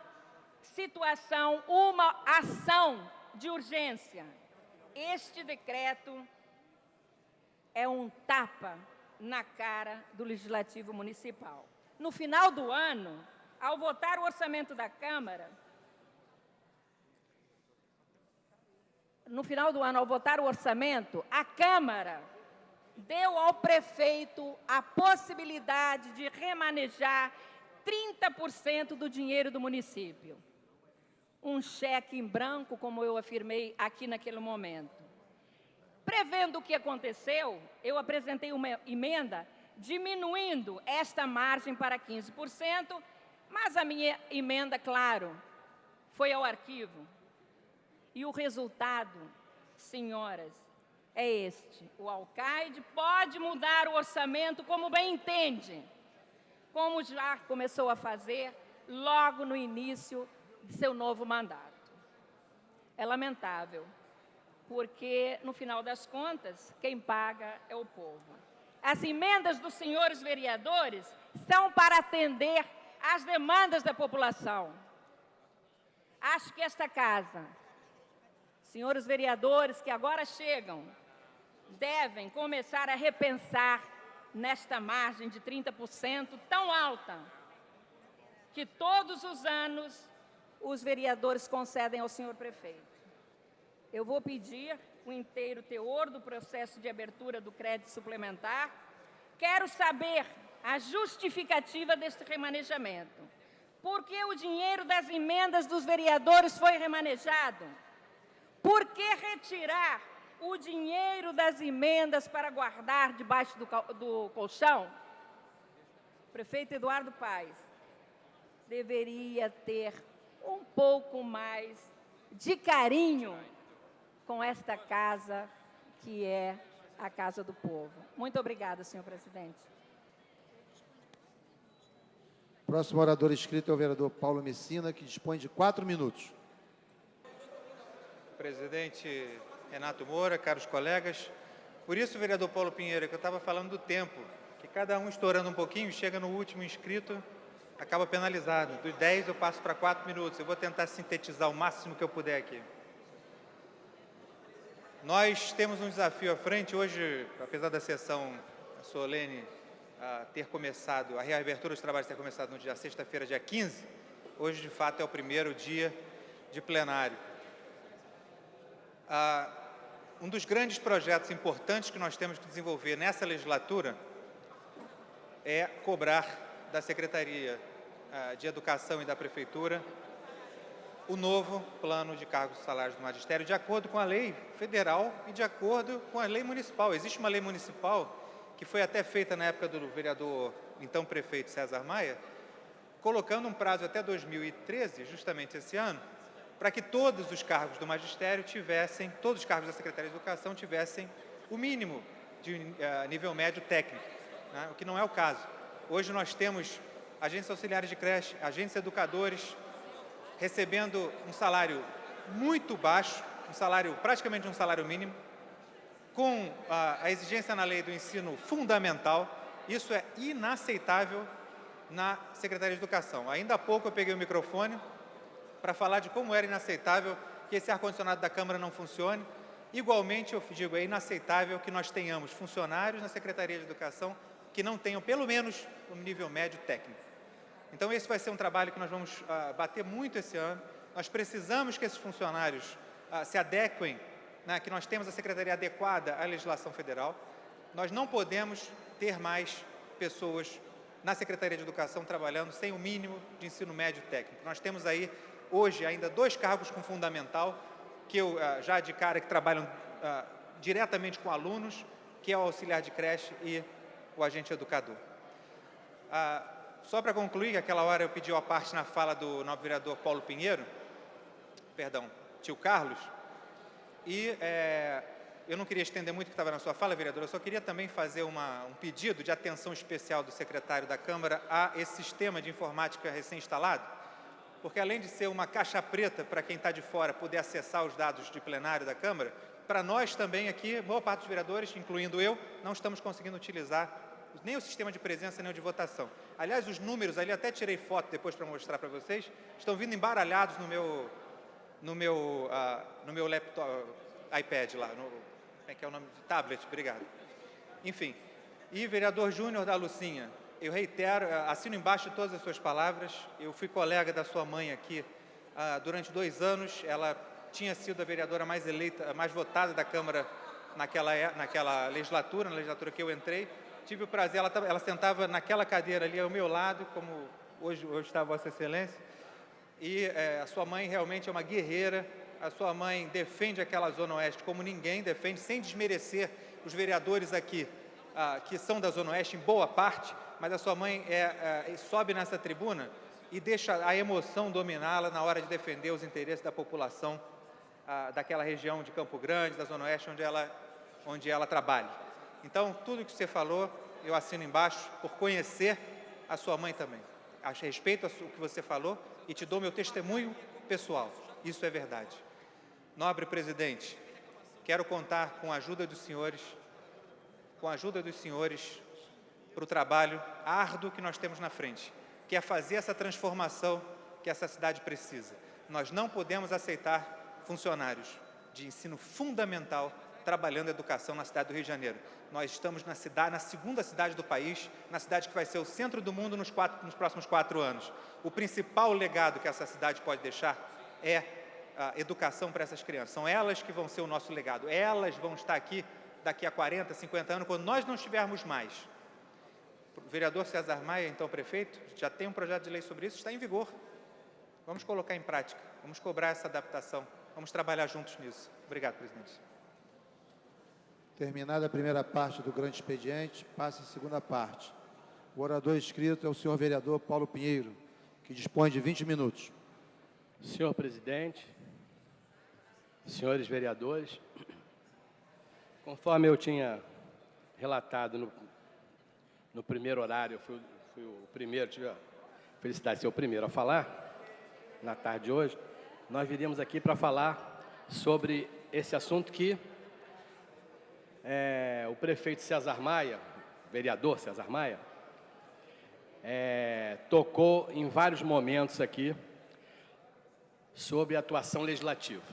situação, uma ação de urgência. Este decreto é um tapa na cara do Legislativo Municipal. No final do ano, ao votar o orçamento da Câmara, a Câmara deu ao prefeito a possibilidade de remanejar 30% do dinheiro do município. Um cheque em branco, como eu afirmei aqui naquele momento. Prevendo o que aconteceu, eu apresentei uma emenda diminuindo esta margem para 15%, mas a minha emenda, claro, foi ao arquivo. E o resultado, senhoras, é este. O alcaide pode mudar o orçamento como bem entende, como já começou a fazer logo no início de seu novo mandato. É lamentável, porque, no final das contas, quem paga é o povo. As emendas dos senhores vereadores são para atender às demandas da população. Acho que esta casa, senhores vereadores que agora chegam, devem começar a repensar nesta margem de 30% tão alta, que todos os anos os vereadores concedem ao senhor prefeito. Eu vou pedir o inteiro teor do processo de abertura do crédito suplementar. Quero saber a justificativa deste remanejamento. Por que o dinheiro das emendas dos vereadores foi remanejado? Por que retirar o dinheiro das emendas para guardar debaixo do colchão? Prefeito Eduardo Paes, deveria ter um pouco mais de carinho com esta casa, que é a Casa do Povo. Muito obrigada, senhor presidente. Próximo orador inscrito é o vereador Paulo Messina, que dispõe de 4 minutos. Presidente Renato Moura, caros colegas, por isso, vereador Paulo Pinheiro, que eu estava falando do tempo, que cada um estourando um pouquinho, chega no último inscrito, acaba penalizado. Dos 10 eu passo para 4 minutos. Eu vou tentar sintetizar o máximo que eu puder aqui. Nós temos um desafio à frente. Hoje, apesar da sessão solene ter começado, a reabertura dos trabalhos ter começado no dia sexta-feira, dia 15, hoje, de fato, é o primeiro dia de plenário. Um dos grandes projetos importantes que nós temos que desenvolver nessa legislatura é cobrar da Secretaria de Educação e da Prefeitura o novo plano de cargos e salários do magistério, de acordo com a lei federal e de acordo com a lei municipal. Existe uma lei municipal que foi até feita na época do vereador, então prefeito César Maia, colocando um prazo até 2013, justamente esse ano, para que todos os cargos do magistério tivessem, todos os cargos da Secretaria de Educação tivessem o mínimo de nível médio técnico, né? O que não é o caso. Hoje nós temos agentes auxiliares de creche, agentes educadores, recebendo um salário muito baixo, praticamente um salário mínimo, com a exigência na lei do ensino fundamental. Isso é inaceitável na Secretaria de Educação. Ainda há pouco eu peguei o microfone para falar de como era inaceitável que esse ar-condicionado da Câmara não funcione. Igualmente, eu digo, é inaceitável que nós tenhamos funcionários na Secretaria de Educação que não tenham pelo menos um nível médio técnico. Então, esse vai ser um trabalho que nós vamos bater muito esse ano. Nós precisamos que esses funcionários se adequem, né, que nós temos a secretaria adequada à legislação federal. Nós não podemos ter mais pessoas na Secretaria de Educação trabalhando sem o mínimo de ensino médio técnico. Nós temos aí, hoje, ainda 2 cargos com fundamental, que eu já de cara que trabalham diretamente com alunos, que é o auxiliar de creche e o agente educador. Só para concluir, aquela hora eu pedi a parte na fala do nobre vereador Paulo Pinheiro, tio Carlos, e eu não queria estender muito o que estava na sua fala, vereador, eu só queria também fazer um pedido de atenção especial do secretário da Câmara a esse sistema de informática recém-instalado, porque além de ser uma caixa preta para quem está de fora poder acessar os dados de plenário da Câmara, para nós também aqui, boa parte dos vereadores, incluindo eu, não estamos conseguindo utilizar nem o sistema de presença, nem o de votação. Aliás, os números ali, até tirei foto depois para mostrar para vocês, estão vindo embaralhados no meu laptop, iPad lá, como é que é o nome? Tablet, obrigado. Enfim, e vereador Júnior da Lucinha, eu reitero, assino embaixo de todas as suas palavras, eu fui colega da sua mãe aqui durante 2 anos, ela tinha sido a vereadora mais eleita, mais votada da Câmara naquela legislatura, na legislatura que eu entrei. Tive o prazer, ela sentava naquela cadeira ali ao meu lado, como hoje está Vossa Excelência, e a sua mãe realmente é uma guerreira, a sua mãe defende aquela Zona Oeste como ninguém defende, sem desmerecer os vereadores aqui, que são da Zona Oeste, em boa parte, mas a sua mãe sobe nessa tribuna e deixa a emoção dominá-la na hora de defender os interesses da população daquela região de Campo Grande, da Zona Oeste, onde ela trabalha. Então, tudo que você falou, eu assino embaixo, por conhecer a sua mãe também. Respeito o que você falou e te dou meu testemunho pessoal. Isso é verdade. Nobre presidente, quero contar com a ajuda dos senhores, para o trabalho árduo que nós temos na frente, que é fazer essa transformação que essa cidade precisa. Nós não podemos aceitar funcionários de ensino fundamental trabalhando educação na cidade do Rio de Janeiro. Nós estamos na segunda cidade do país, na cidade que vai ser o centro do mundo nos próximos 4 anos. O principal legado que essa cidade pode deixar é a educação para essas crianças. São elas que vão ser o nosso legado. Elas vão estar aqui daqui a 40, 50 anos, quando nós não estivermos mais. O vereador César Maia, então prefeito, já tem um projeto de lei sobre isso, está em vigor. Vamos colocar em prática, vamos cobrar essa adaptação, vamos trabalhar juntos nisso. Obrigado, presidente. Terminada a primeira parte do grande expediente, passa a segunda parte. O orador inscrito é o senhor vereador Paulo Pinheiro, que dispõe de 20 minutos. Senhor presidente, senhores vereadores, conforme eu tinha relatado no primeiro horário, eu fui o primeiro, tive a felicidade de ser o primeiro a falar, na tarde de hoje, nós viríamos aqui para falar sobre esse assunto que o prefeito César Maia, vereador César Maia, tocou em vários momentos aqui sobre a atuação legislativa.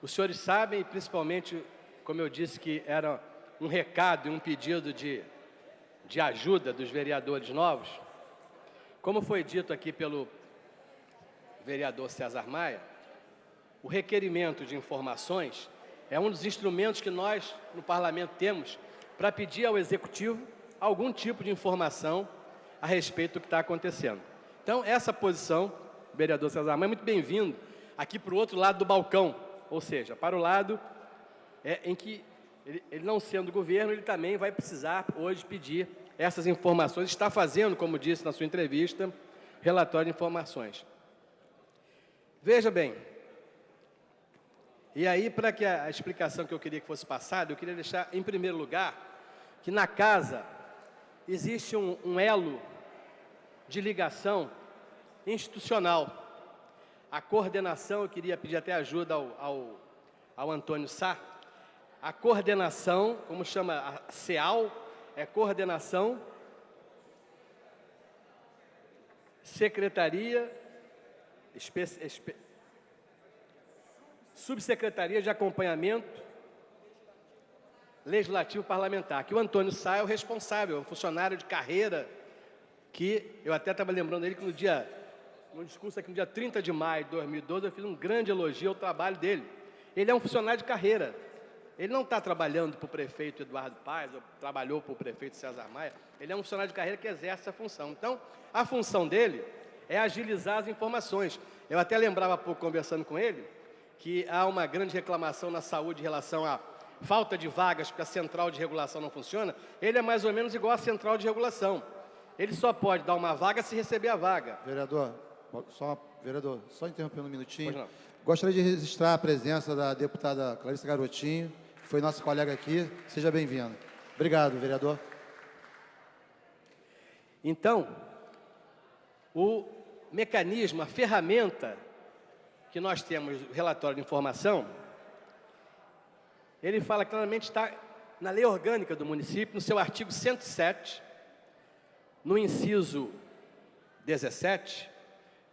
Os senhores sabem, principalmente, como eu disse, que era um recado e um pedido de ajuda dos vereadores novos, como foi dito aqui pelo vereador César Maia, o requerimento de informações é um dos instrumentos que nós, no parlamento, temos para pedir ao executivo algum tipo de informação a respeito do que está acontecendo. Então, essa posição, o vereador César Maia, é muito bem-vindo aqui para o outro lado do balcão, ou seja, para o lado em que, ele não sendo governo, ele também vai precisar hoje pedir essas informações, está fazendo, como disse na sua entrevista, relatório de informações. Veja bem, e aí, para que a explicação que eu queria que fosse passada, eu queria deixar, em primeiro lugar, que na casa existe um elo de ligação institucional. A coordenação, eu queria pedir até ajuda ao Antônio Sá, a coordenação, como chama a CEAL, é Coordenação, Secretaria, Subsecretaria de Acompanhamento Legislativo Parlamentar, que o Antônio Sá é o responsável, é um funcionário de carreira, que eu até estava lembrando dele que no discurso aqui no dia 30 de maio de 2012, eu fiz um grande elogio ao trabalho dele. Ele é um funcionário de carreira. Ele não está trabalhando para o prefeito Eduardo Paes, ou trabalhou para o prefeito César Maia. Ele é um funcionário de carreira que exerce essa função. Então, a função dele é agilizar as informações. Eu até lembrava há pouco, conversando com ele, que há uma grande reclamação na saúde em relação à falta de vagas, porque a central de regulação não funciona. Ele é mais ou menos igual à central de regulação. Ele só pode dar uma vaga se receber a vaga. Vereador, só interrompendo um minutinho. Gostaria de registrar a presença da deputada Clarissa Garotinho, que foi nossa colega aqui. Seja bem-vinda. Obrigado, vereador. Então, o mecanismo, a ferramenta que nós temos, o relatório de informação, ele fala claramente, está na lei orgânica do município, no seu artigo 107, no inciso 17,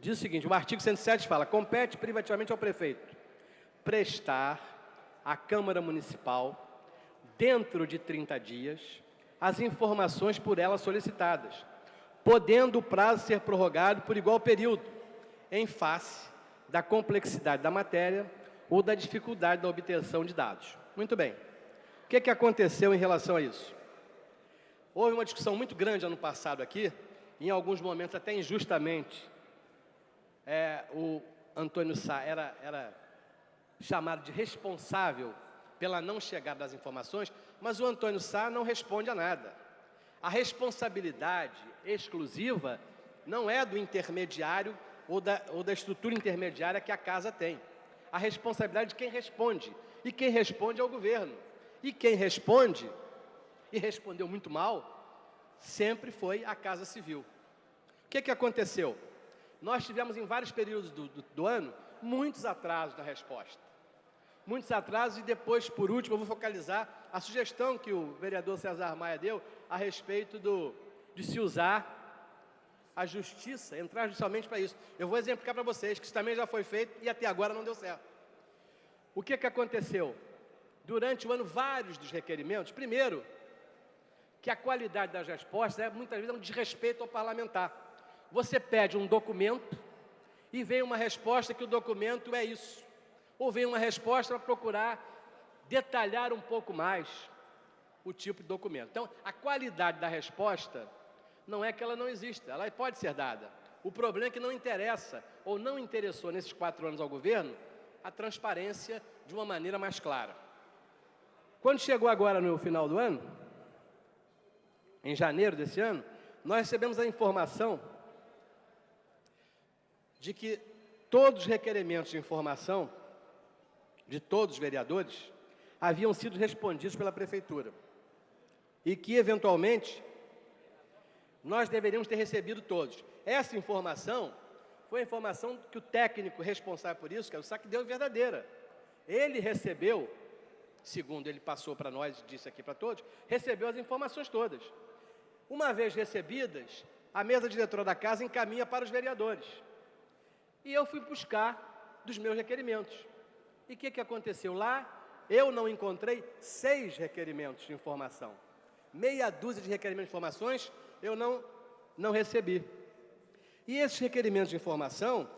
diz o seguinte, o artigo 107 fala, compete privativamente ao prefeito prestar à Câmara Municipal, dentro de 30 dias, as informações por ela solicitadas, podendo o prazo ser prorrogado por igual período, em face da complexidade da matéria ou da dificuldade da obtenção de dados. Muito bem. O que aconteceu em relação a isso? Houve uma discussão muito grande ano passado aqui, em alguns momentos até injustamente, o Antônio Sá era chamado de responsável pela não chegada das informações, mas o Antônio Sá não responde a nada. A responsabilidade exclusiva não é do intermediário ou da estrutura intermediária que a casa tem. A responsabilidade de quem responde. E quem responde é o governo. E quem responde, e respondeu muito mal, sempre foi a Casa Civil. O que aconteceu? Nós tivemos em vários períodos do ano, muitos atrasos na resposta. Muitos atrasos e depois, por último, eu vou focalizar a sugestão que o vereador César Maia deu a respeito de se usar a justiça, entrar judicialmente para isso. Eu vou exemplificar para vocês que isso também já foi feito e até agora não deu certo. O que aconteceu? Durante o ano, vários dos requerimentos, primeiro, que a qualidade das respostas muitas vezes é um desrespeito ao parlamentar. Você pede um documento e vem uma resposta que o documento é isso. Ou vem uma resposta para procurar detalhar um pouco mais o tipo de documento. Então, a qualidade da resposta não é que ela não exista, ela pode ser dada. O problema é que não interessa, ou não interessou nesses 4 anos ao governo, a transparência de uma maneira mais clara. Quando chegou agora no final do ano, em janeiro desse ano, nós recebemos a informação de que todos os requerimentos de informação de todos os vereadores haviam sido respondidos pela Prefeitura e que, eventualmente, nós deveríamos ter recebido todos. Essa informação foi a informação que o técnico responsável por isso, que é o SAC, deu verdadeira. Ele recebeu, segundo ele passou para nós e disse aqui para todos, recebeu as informações todas. Uma vez recebidas, a mesa diretora da casa encaminha para os vereadores. E eu fui buscar dos meus requerimentos. E o que aconteceu lá? Eu não encontrei 6 requerimentos de informação. Meia dúzia de requerimentos de informações eu não recebi. E esses requerimentos de informação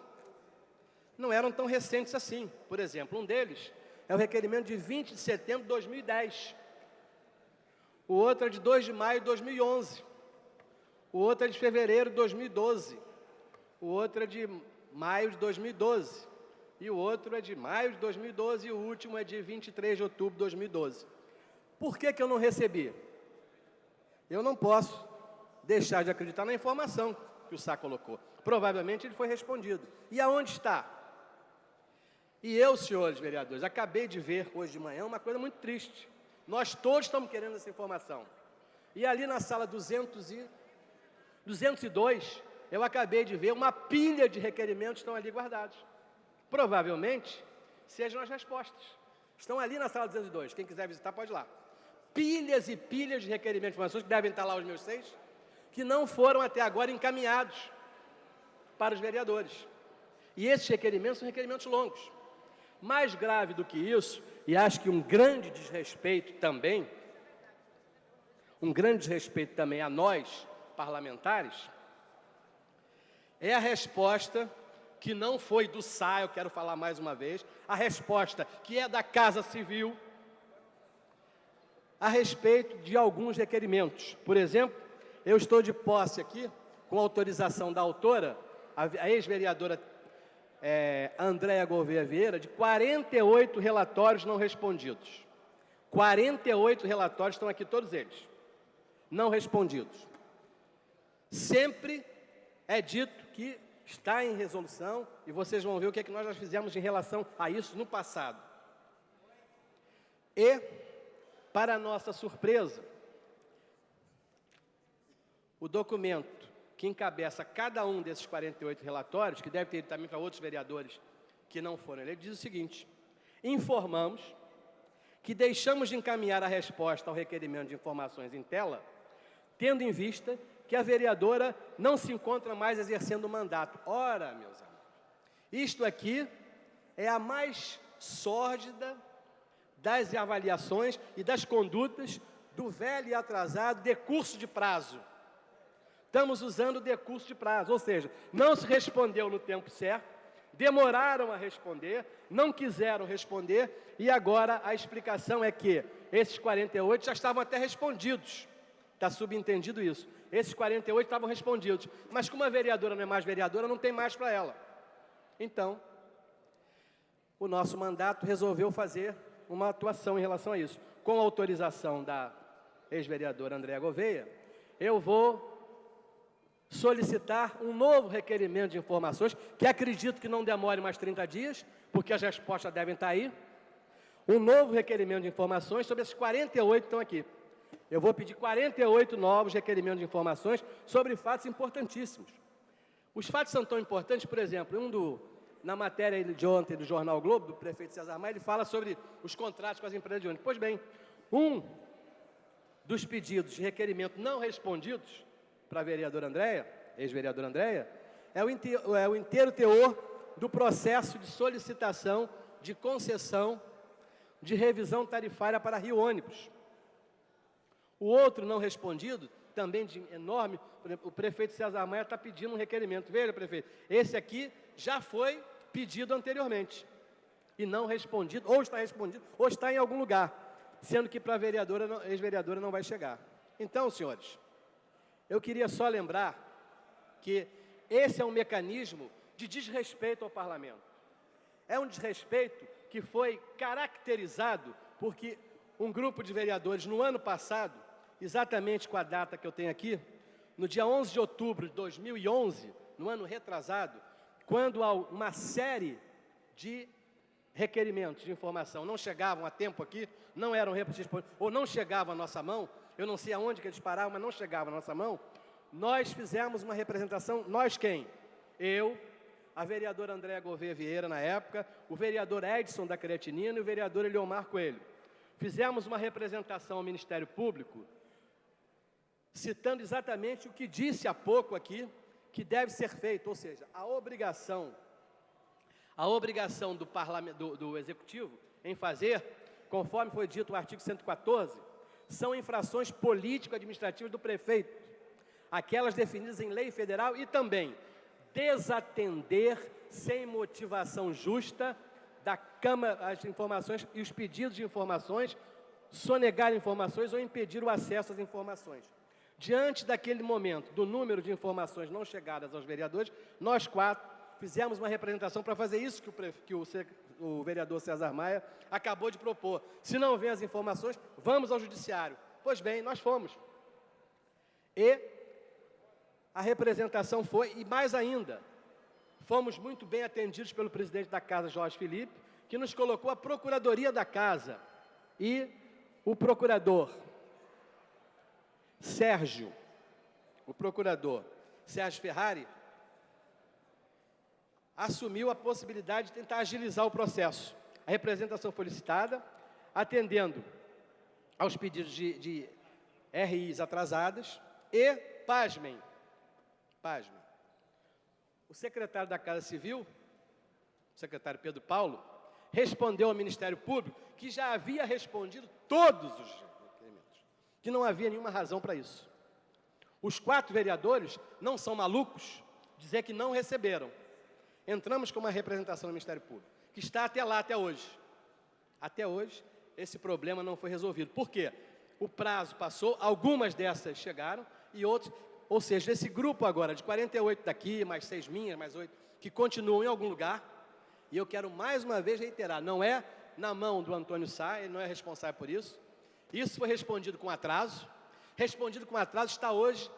não eram tão recentes assim. Por exemplo, um deles é o requerimento de 20 de setembro de 2010. O outro é de 2 de maio de 2011. O outro é de fevereiro de 2012. O outro é de maio de 2012. E o outro é de maio de 2012 e o último é de 23 de outubro de 2012. Por que eu não recebi? Eu não posso deixar de acreditar na informação que o SAC colocou. Provavelmente ele foi respondido. E aonde está? E eu, senhores vereadores, acabei de ver hoje de manhã uma coisa muito triste. Nós todos estamos querendo essa informação. E ali na sala 202, eu acabei de ver uma pilha de requerimentos que estão ali guardados. Provavelmente sejam as respostas. Estão ali na sala 202. Quem quiser visitar, pode ir lá. Pilhas e pilhas de requerimentos de informações, que devem estar lá os meus 6, que não foram até agora encaminhados para os vereadores. E esses requerimentos são requerimentos longos. Mais grave do que isso, e acho que um grande desrespeito também a nós, parlamentares, é a resposta que não foi do SA, eu quero falar mais uma vez, a resposta que é da Casa Civil, a respeito de alguns requerimentos. Por exemplo, eu estou de posse aqui, com autorização da autora, a ex-vereadora Andréa Gouveia Vieira, de 48 relatórios não respondidos. 48 relatórios, estão aqui todos eles, não respondidos. Sempre é dito que está em resolução, e vocês vão ver o que é que nós já fizemos em relação a isso no passado. E, para nossa surpresa, o documento que encabeça cada um desses 48 relatórios, que deve ter ido também para outros vereadores que não foram eleitos, diz o seguinte: informamos que deixamos de encaminhar a resposta ao requerimento de informações em tela, tendo em vista que a vereadora não se encontra mais exercendo o mandato. Ora, meus amigos, isto aqui é a mais sórdida das avaliações e das condutas do velho e atrasado decurso de prazo. Estamos usando o decurso de prazo, ou seja, não se respondeu no tempo certo, demoraram a responder, não quiseram responder, e agora a explicação é que esses 48 já estavam até respondidos. Está subentendido isso. Esses 48 estavam respondidos. Mas como a vereadora não é mais vereadora, não tem mais para ela. Então, o nosso mandato resolveu fazer uma atuação em relação a isso. Com a autorização da ex-vereadora Andréa Gouveia, eu vou solicitar um novo requerimento de informações, que acredito que não demore mais 30 dias, porque as respostas devem estar aí. Um novo requerimento de informações sobre esses 48 que estão aqui. Eu vou pedir 48 novos requerimentos de informações sobre fatos importantíssimos. Os fatos são tão importantes, por exemplo, na matéria de ontem do Jornal Globo, do prefeito César Maia, ele fala sobre os contratos com as empresas de ônibus. Pois bem, um dos pedidos de requerimento não respondidos para a vereadora Andréa, ex-vereadora Andréa, é o inteiro teor do processo de solicitação de concessão de revisão tarifária para Rio Ônibus. O outro não respondido, também de enorme, por exemplo, o prefeito César Maia está pedindo um requerimento. Veja, prefeito, esse aqui já foi pedido anteriormente e não respondido, ou está respondido, ou está em algum lugar, sendo que para a vereadora, ex-vereadora não vai chegar. Então, senhores, eu queria só lembrar que esse é um mecanismo de desrespeito ao parlamento. É um desrespeito que foi caracterizado porque um grupo de vereadores, no ano passado, exatamente com a data que eu tenho aqui, no dia 11 de outubro de 2011, no ano retrasado, quando uma série de requerimentos de informação não chegavam a tempo aqui, não eram respondidos, ou não chegavam à nossa mão, eu não sei aonde que eles paravam, mas não chegavam à nossa mão, nós fizemos uma representação, nós quem? Eu, a vereadora Andréa Gouveia Vieira, na época, o vereador Edson da Creatinina e o vereador Eliomar Coelho. Fizemos uma representação ao Ministério Público, citando exatamente o que disse há pouco aqui, que deve ser feito, ou seja, a obrigação do Executivo em fazer, conforme foi dito no artigo 114, são infrações político-administrativas do prefeito, aquelas definidas em lei federal, e também desatender sem motivação justa da Câmara as informações e os pedidos de informações, sonegar informações ou impedir o acesso às informações. Diante daquele momento, do número de informações não chegadas aos vereadores, nós 4 fizemos uma representação para fazer isso que o vereador César Maia acabou de propor. Se não vem as informações, vamos ao judiciário. Pois bem, nós fomos. E a representação foi, e mais ainda, fomos muito bem atendidos pelo presidente da Casa, Jorge Felipe, que nos colocou a Procuradoria da Casa e o procurador Sérgio Ferrari, assumiu a possibilidade de tentar agilizar o processo. A representação foi licitada, atendendo aos pedidos de RIs atrasadas e, pasmem, o secretário da Casa Civil, o secretário Pedro Paulo, respondeu ao Ministério Público que já havia respondido todos os requerimentos, que não havia nenhuma razão para isso. Os 4 vereadores não são malucos dizer que não receberam. Entramos com uma representação no Ministério Público, que está até lá, até hoje. Até hoje, esse problema não foi resolvido. Por quê? O prazo passou, algumas dessas chegaram, e outros, ou seja, esse grupo agora, de 48 daqui, mais 6 minhas, mais 8, que continuam em algum lugar, e eu quero mais uma vez reiterar, não é na mão do Antônio Sá, ele não é responsável por isso. Isso foi respondido com atraso. Respondido com atraso está hoje.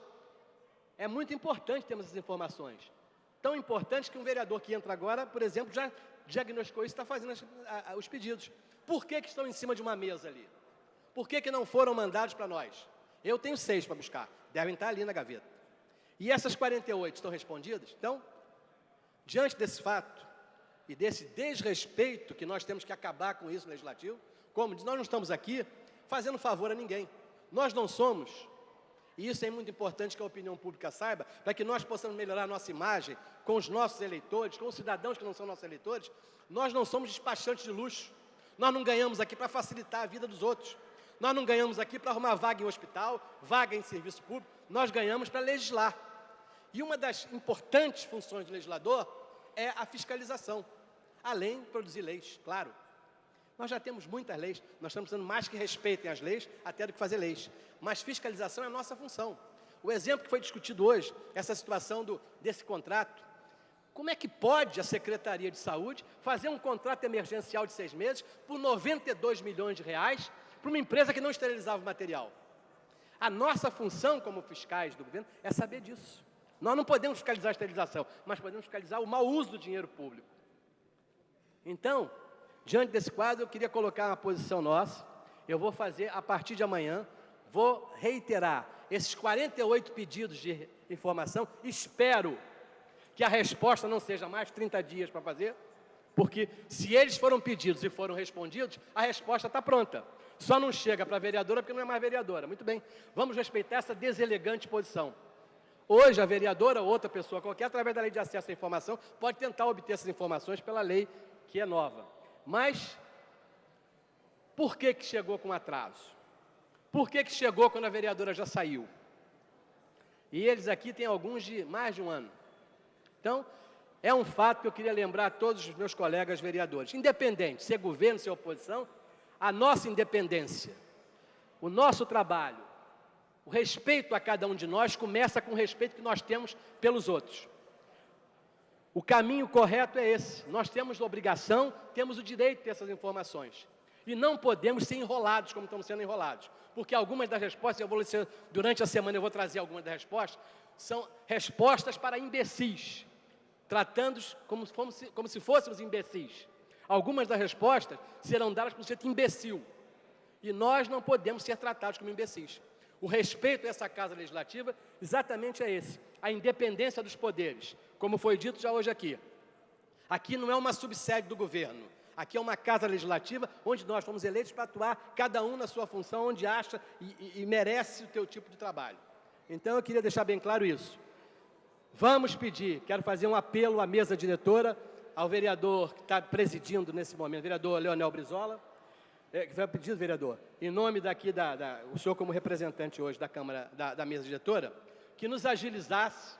É muito importante termos essas informações. Tão importante que um vereador que entra agora, por exemplo, já diagnosticou isso e está fazendo os pedidos. Por que estão em cima de uma mesa ali? Por que não foram mandados para nós? Eu tenho 6 para buscar, devem estar ali na gaveta. E essas 48 estão respondidas? Então, diante desse fato e desse desrespeito que nós temos que acabar com isso no Legislativo, como nós não estamos aqui fazendo favor a ninguém. Nós não somos, e isso é muito importante que a opinião pública saiba, para que nós possamos melhorar a nossa imagem com os nossos eleitores, com os cidadãos que não são nossos eleitores, nós não somos despachantes de luxo. Nós não ganhamos aqui para facilitar a vida dos outros. Nós não ganhamos aqui para arrumar vaga em hospital, vaga em serviço público. Nós ganhamos para legislar. E uma das importantes funções do legislador é a fiscalização, além de produzir leis, claro. Nós já temos muitas leis, nós estamos precisando mais que respeitem as leis, até do que fazer leis. Mas fiscalização é a nossa função. O exemplo que foi discutido hoje, essa situação desse contrato, como é que pode a Secretaria de Saúde fazer um contrato emergencial de 6 meses por 92 milhões de reais para uma empresa que não esterilizava o material? A nossa função como fiscais do governo é saber disso. Nós não podemos fiscalizar a esterilização, mas podemos fiscalizar o mau uso do dinheiro público. Então, diante desse quadro, eu queria colocar uma posição nossa. Eu vou fazer, a partir de amanhã, vou reiterar esses 48 pedidos de informação. Espero que a resposta não seja mais 30 dias para fazer, porque se eles foram pedidos e foram respondidos, a resposta está pronta. Só não chega para a vereadora porque não é mais vereadora. Muito bem, vamos respeitar essa deselegante posição. Hoje, a vereadora ou outra pessoa qualquer, através da lei de acesso à informação, pode tentar obter essas informações pela lei que é nova. Mas, por que chegou com atraso? Por que chegou quando a vereadora já saiu? E eles aqui têm alguns de mais de um ano. Então, é um fato que eu queria lembrar a todos os meus colegas vereadores. Independente, se é governo, se é oposição, a nossa independência, o nosso trabalho, o respeito a cada um de nós começa com o respeito que nós temos pelos outros. O caminho correto é esse. Nós temos a obrigação, temos o direito de ter essas informações. E não podemos ser enrolados como estamos sendo enrolados. Porque algumas das respostas, durante a semana eu vou trazer algumas das respostas, são respostas para imbecis. tratando-os como se fôssemos imbecis. Algumas das respostas serão dadas por um sujeito imbecil. E nós não podemos ser tratados como imbecis. O respeito a essa Casa Legislativa exatamente é esse, a independência dos poderes, como foi dito já hoje aqui. Aqui não é uma subsede do governo, aqui é uma Casa Legislativa onde nós fomos eleitos para atuar, cada um na sua função, onde acha e merece o teu tipo de trabalho. Então, eu queria deixar bem claro isso. Vamos pedir, quero fazer um apelo à mesa diretora, ao vereador que está presidindo nesse momento, vereador Leonel Brizola, que foi pedido, vereador, em nome daqui, o senhor como representante hoje da Câmara, da mesa diretora, que nos agilizasse,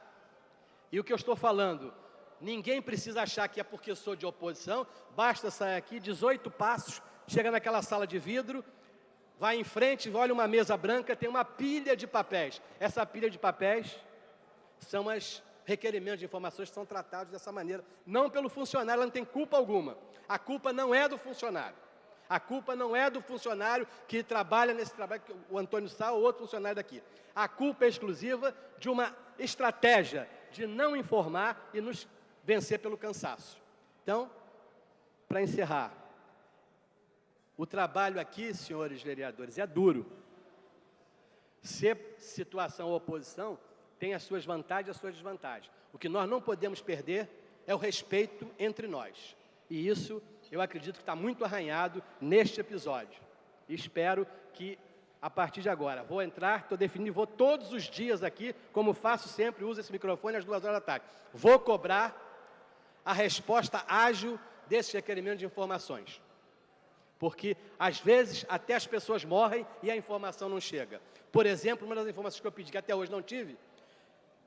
e o que eu estou falando, ninguém precisa achar que é porque eu sou de oposição, basta sair aqui, 18 passos, chega naquela sala de vidro, vai em frente, olha uma mesa branca, tem uma pilha de papéis. Essa pilha de papéis são os requerimentos de informações que são tratados dessa maneira. Não pelo funcionário, ela não tem culpa alguma. A culpa não é do funcionário. A culpa não é do funcionário que trabalha nesse trabalho, o Antônio Sá ou outro funcionário daqui. A culpa é exclusiva de uma estratégia de não informar e nos vencer pelo cansaço. Então, para encerrar, o trabalho aqui, senhores vereadores, é duro. Ser situação ou oposição tem as suas vantagens e as suas desvantagens. O que nós não podemos perder é o respeito entre nós. E isso, eu acredito que está muito arranhado neste episódio. E espero que, a partir de agora, vou entrar, estou definindo, vou todos os dias aqui, como faço sempre, uso esse microfone às 2 horas da tarde. Vou cobrar a resposta ágil desse requerimento de informações. Porque, às vezes, até as pessoas morrem e a informação não chega. Por exemplo, uma das informações que eu pedi, que até hoje não tive,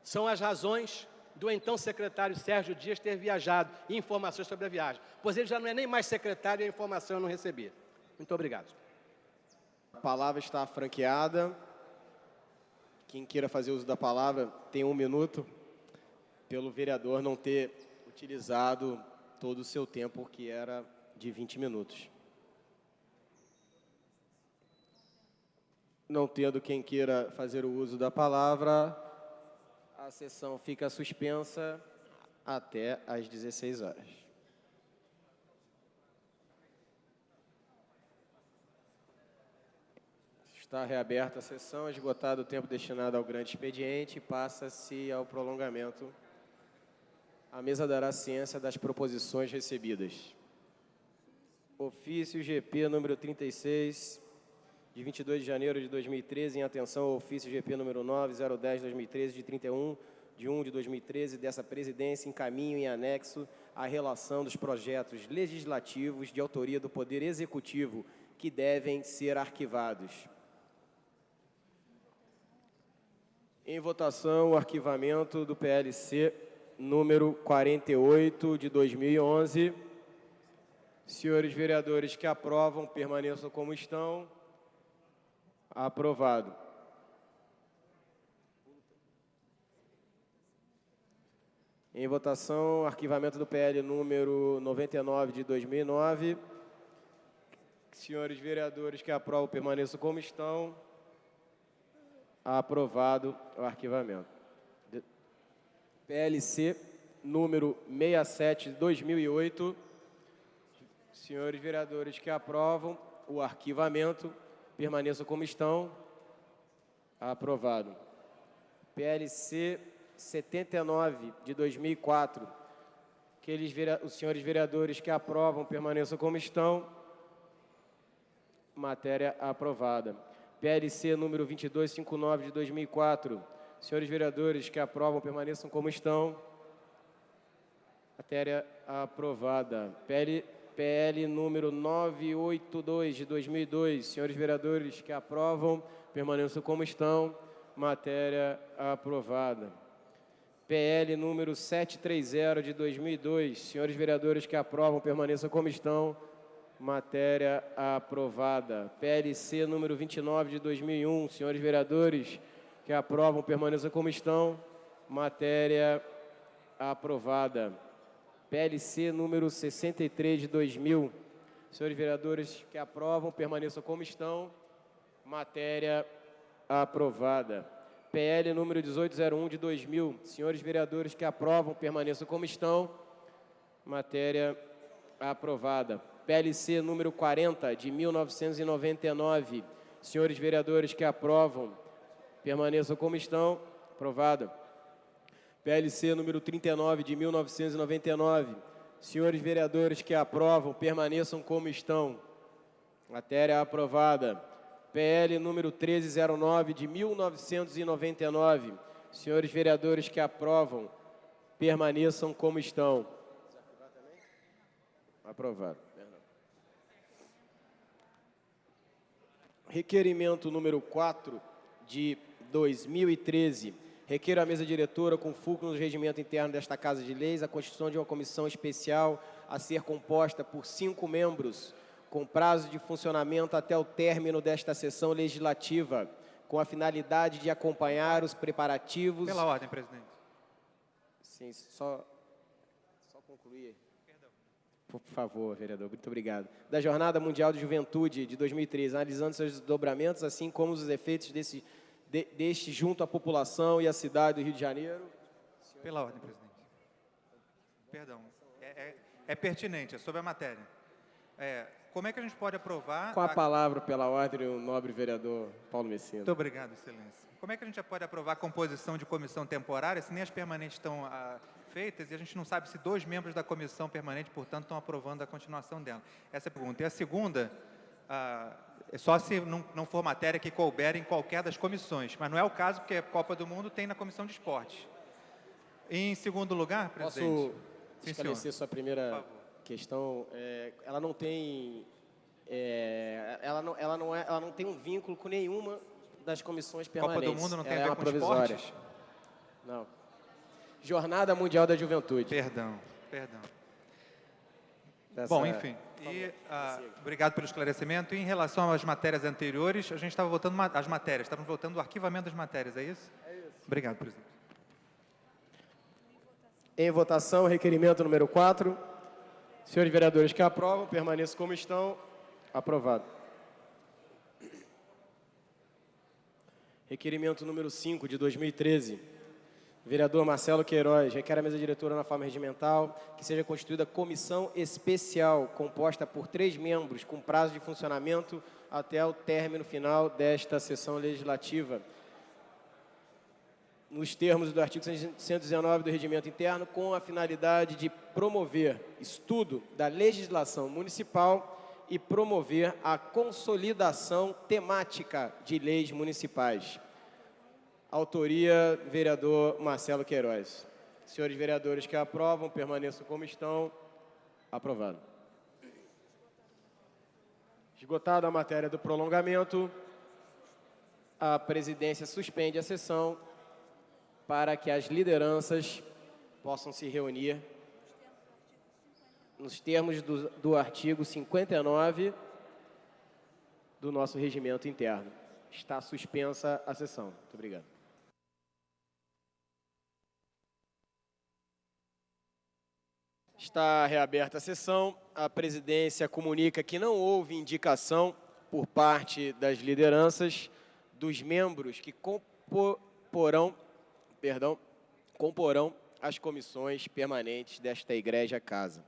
são as razões do então secretário Sérgio Dias ter viajado e informações sobre a viagem. Pois ele já não é nem mais secretário e a informação eu não recebi. Muito obrigado. A palavra está franqueada. Quem queira fazer uso da palavra tem 1 minuto, pelo vereador não ter utilizado todo o seu tempo, que era de 20 minutos. Não tendo quem queira fazer o uso da palavra, a sessão fica suspensa até às 16 horas. Está reaberta a sessão, esgotado o tempo destinado ao grande expediente, passa-se ao prolongamento. A mesa dará ciência das proposições recebidas. Ofício GP número 36, de 22 de janeiro de 2013, em atenção ao ofício GP número 9010-2013, de 31 de 1 de 2013, dessa presidência, encaminho em anexo a relação dos projetos legislativos de autoria do Poder Executivo que devem ser arquivados. Em votação, o arquivamento do PLC número 48 de 2011. Senhores vereadores que aprovam, permaneçam como estão. Aprovado. Em votação, arquivamento do PL número 99 de 2009. Senhores vereadores que aprovam, permaneçam como estão. Aprovado o arquivamento. PLC número 67 de 2008. Senhores vereadores que aprovam o arquivamento, permaneçam como estão. Aprovado. PLC 79 de 2004. Os senhores vereadores que aprovam, permaneçam como estão. Matéria aprovada. PLC número 2259 de 2004. Senhores vereadores que aprovam, permaneçam como estão. Matéria aprovada. PL número 982 de 2002. Senhores vereadores que aprovam, permaneçam como estão. Matéria aprovada. PL número 730 de 2002. Senhores vereadores que aprovam, permaneçam como estão. Matéria aprovada. PLC número 29 de 2001. Senhores vereadores que aprovam, permaneçam como estão. Matéria aprovada. PLC número 63 de 2000. Senhores vereadores que aprovam, permaneçam como estão. Matéria aprovada. PL número 1801 de 2000. Senhores vereadores que aprovam, permaneçam como estão. Matéria aprovada. PLC número 40 de 1999. Senhores vereadores que aprovam, permaneçam como estão. Aprovada. PLC número 39 de 1999. Senhores vereadores que aprovam, permaneçam como estão. Matéria aprovada. PL número 1309 de 1999. Senhores vereadores que aprovam, permaneçam como estão. Aprovado. Requerimento número 4 de 2013. Requeiro à mesa diretora, com fulcro no regimento interno desta Casa de Leis, a constituição de uma comissão especial a ser composta por 5 membros, com prazo de funcionamento até o término desta sessão legislativa, com a finalidade de acompanhar os preparativos... Pela ordem, presidente. Sim, só concluir. Por favor, vereador, muito obrigado. Da Jornada Mundial de Juventude de 2013, analisando seus desdobramentos, assim como os efeitos deste junto à população e à cidade do Rio de Janeiro. Pela ordem, presidente. Perdão. É pertinente, é sobre a matéria. Como é que a gente pode aprovar... Com a palavra, pela ordem, o nobre vereador Paulo Messina. Muito obrigado, excelência. Como é que a gente pode aprovar a composição de comissão temporária se nem as permanentes estão feitas e a gente não sabe se 2 membros da comissão permanente, portanto, estão aprovando a continuação dela? Essa é a pergunta. E a segunda, é só se não for matéria que couber em qualquer das comissões, mas não é o caso, porque a Copa do Mundo tem na Comissão de Esporte. Em segundo lugar, presidente... Posso esclarecer sua primeira questão? Ela não tem... ela não tem um vínculo com nenhuma das comissões permanentes. Copa do Mundo não tem a ver uma com provisória. esportes? Não. Jornada Mundial da Juventude. Perdão. Bom, enfim. Obrigado pelo esclarecimento. E em relação às matérias anteriores, a gente estava votando as matérias, estávamos votando o arquivamento das matérias, é isso? É isso. Obrigado, presidente. Em votação, requerimento número 4. Senhores vereadores que aprovam, permaneçam como estão. Aprovado. Requerimento número 5 de 2013. Vereador Marcelo Queiroz, requer à mesa diretora na forma regimental que seja constituída comissão especial composta por 3 membros com prazo de funcionamento até o término final desta sessão legislativa, nos termos do artigo 119 do Regimento Interno, com a finalidade de promover estudo da legislação municipal e promover a consolidação temática de leis municipais. Autoria, vereador Marcelo Queiroz. Senhores vereadores que aprovam, permaneçam como estão. Aprovado. Esgotada a matéria do prolongamento, a presidência suspende a sessão para que as lideranças possam se reunir nos termos do artigo 59 do nosso regimento interno. Está suspensa a sessão. Muito obrigado. Está reaberta a sessão. A presidência comunica que não houve indicação por parte das lideranças dos membros que comporão as comissões permanentes desta Igreja Casa.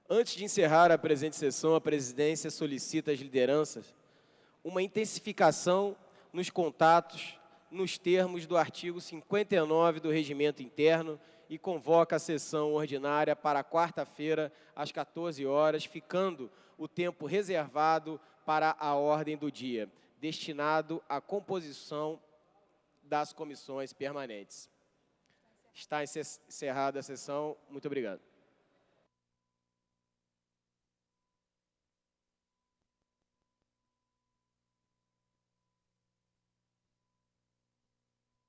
Antes de encerrar a presente sessão, a presidência solicita às lideranças uma intensificação nos contatos nos termos do artigo 59 do Regimento Interno e convoca a sessão ordinária para quarta-feira, às 14 horas, ficando o tempo reservado para a ordem do dia, destinado à composição das comissões permanentes. Está encerrada a sessão. Muito obrigado.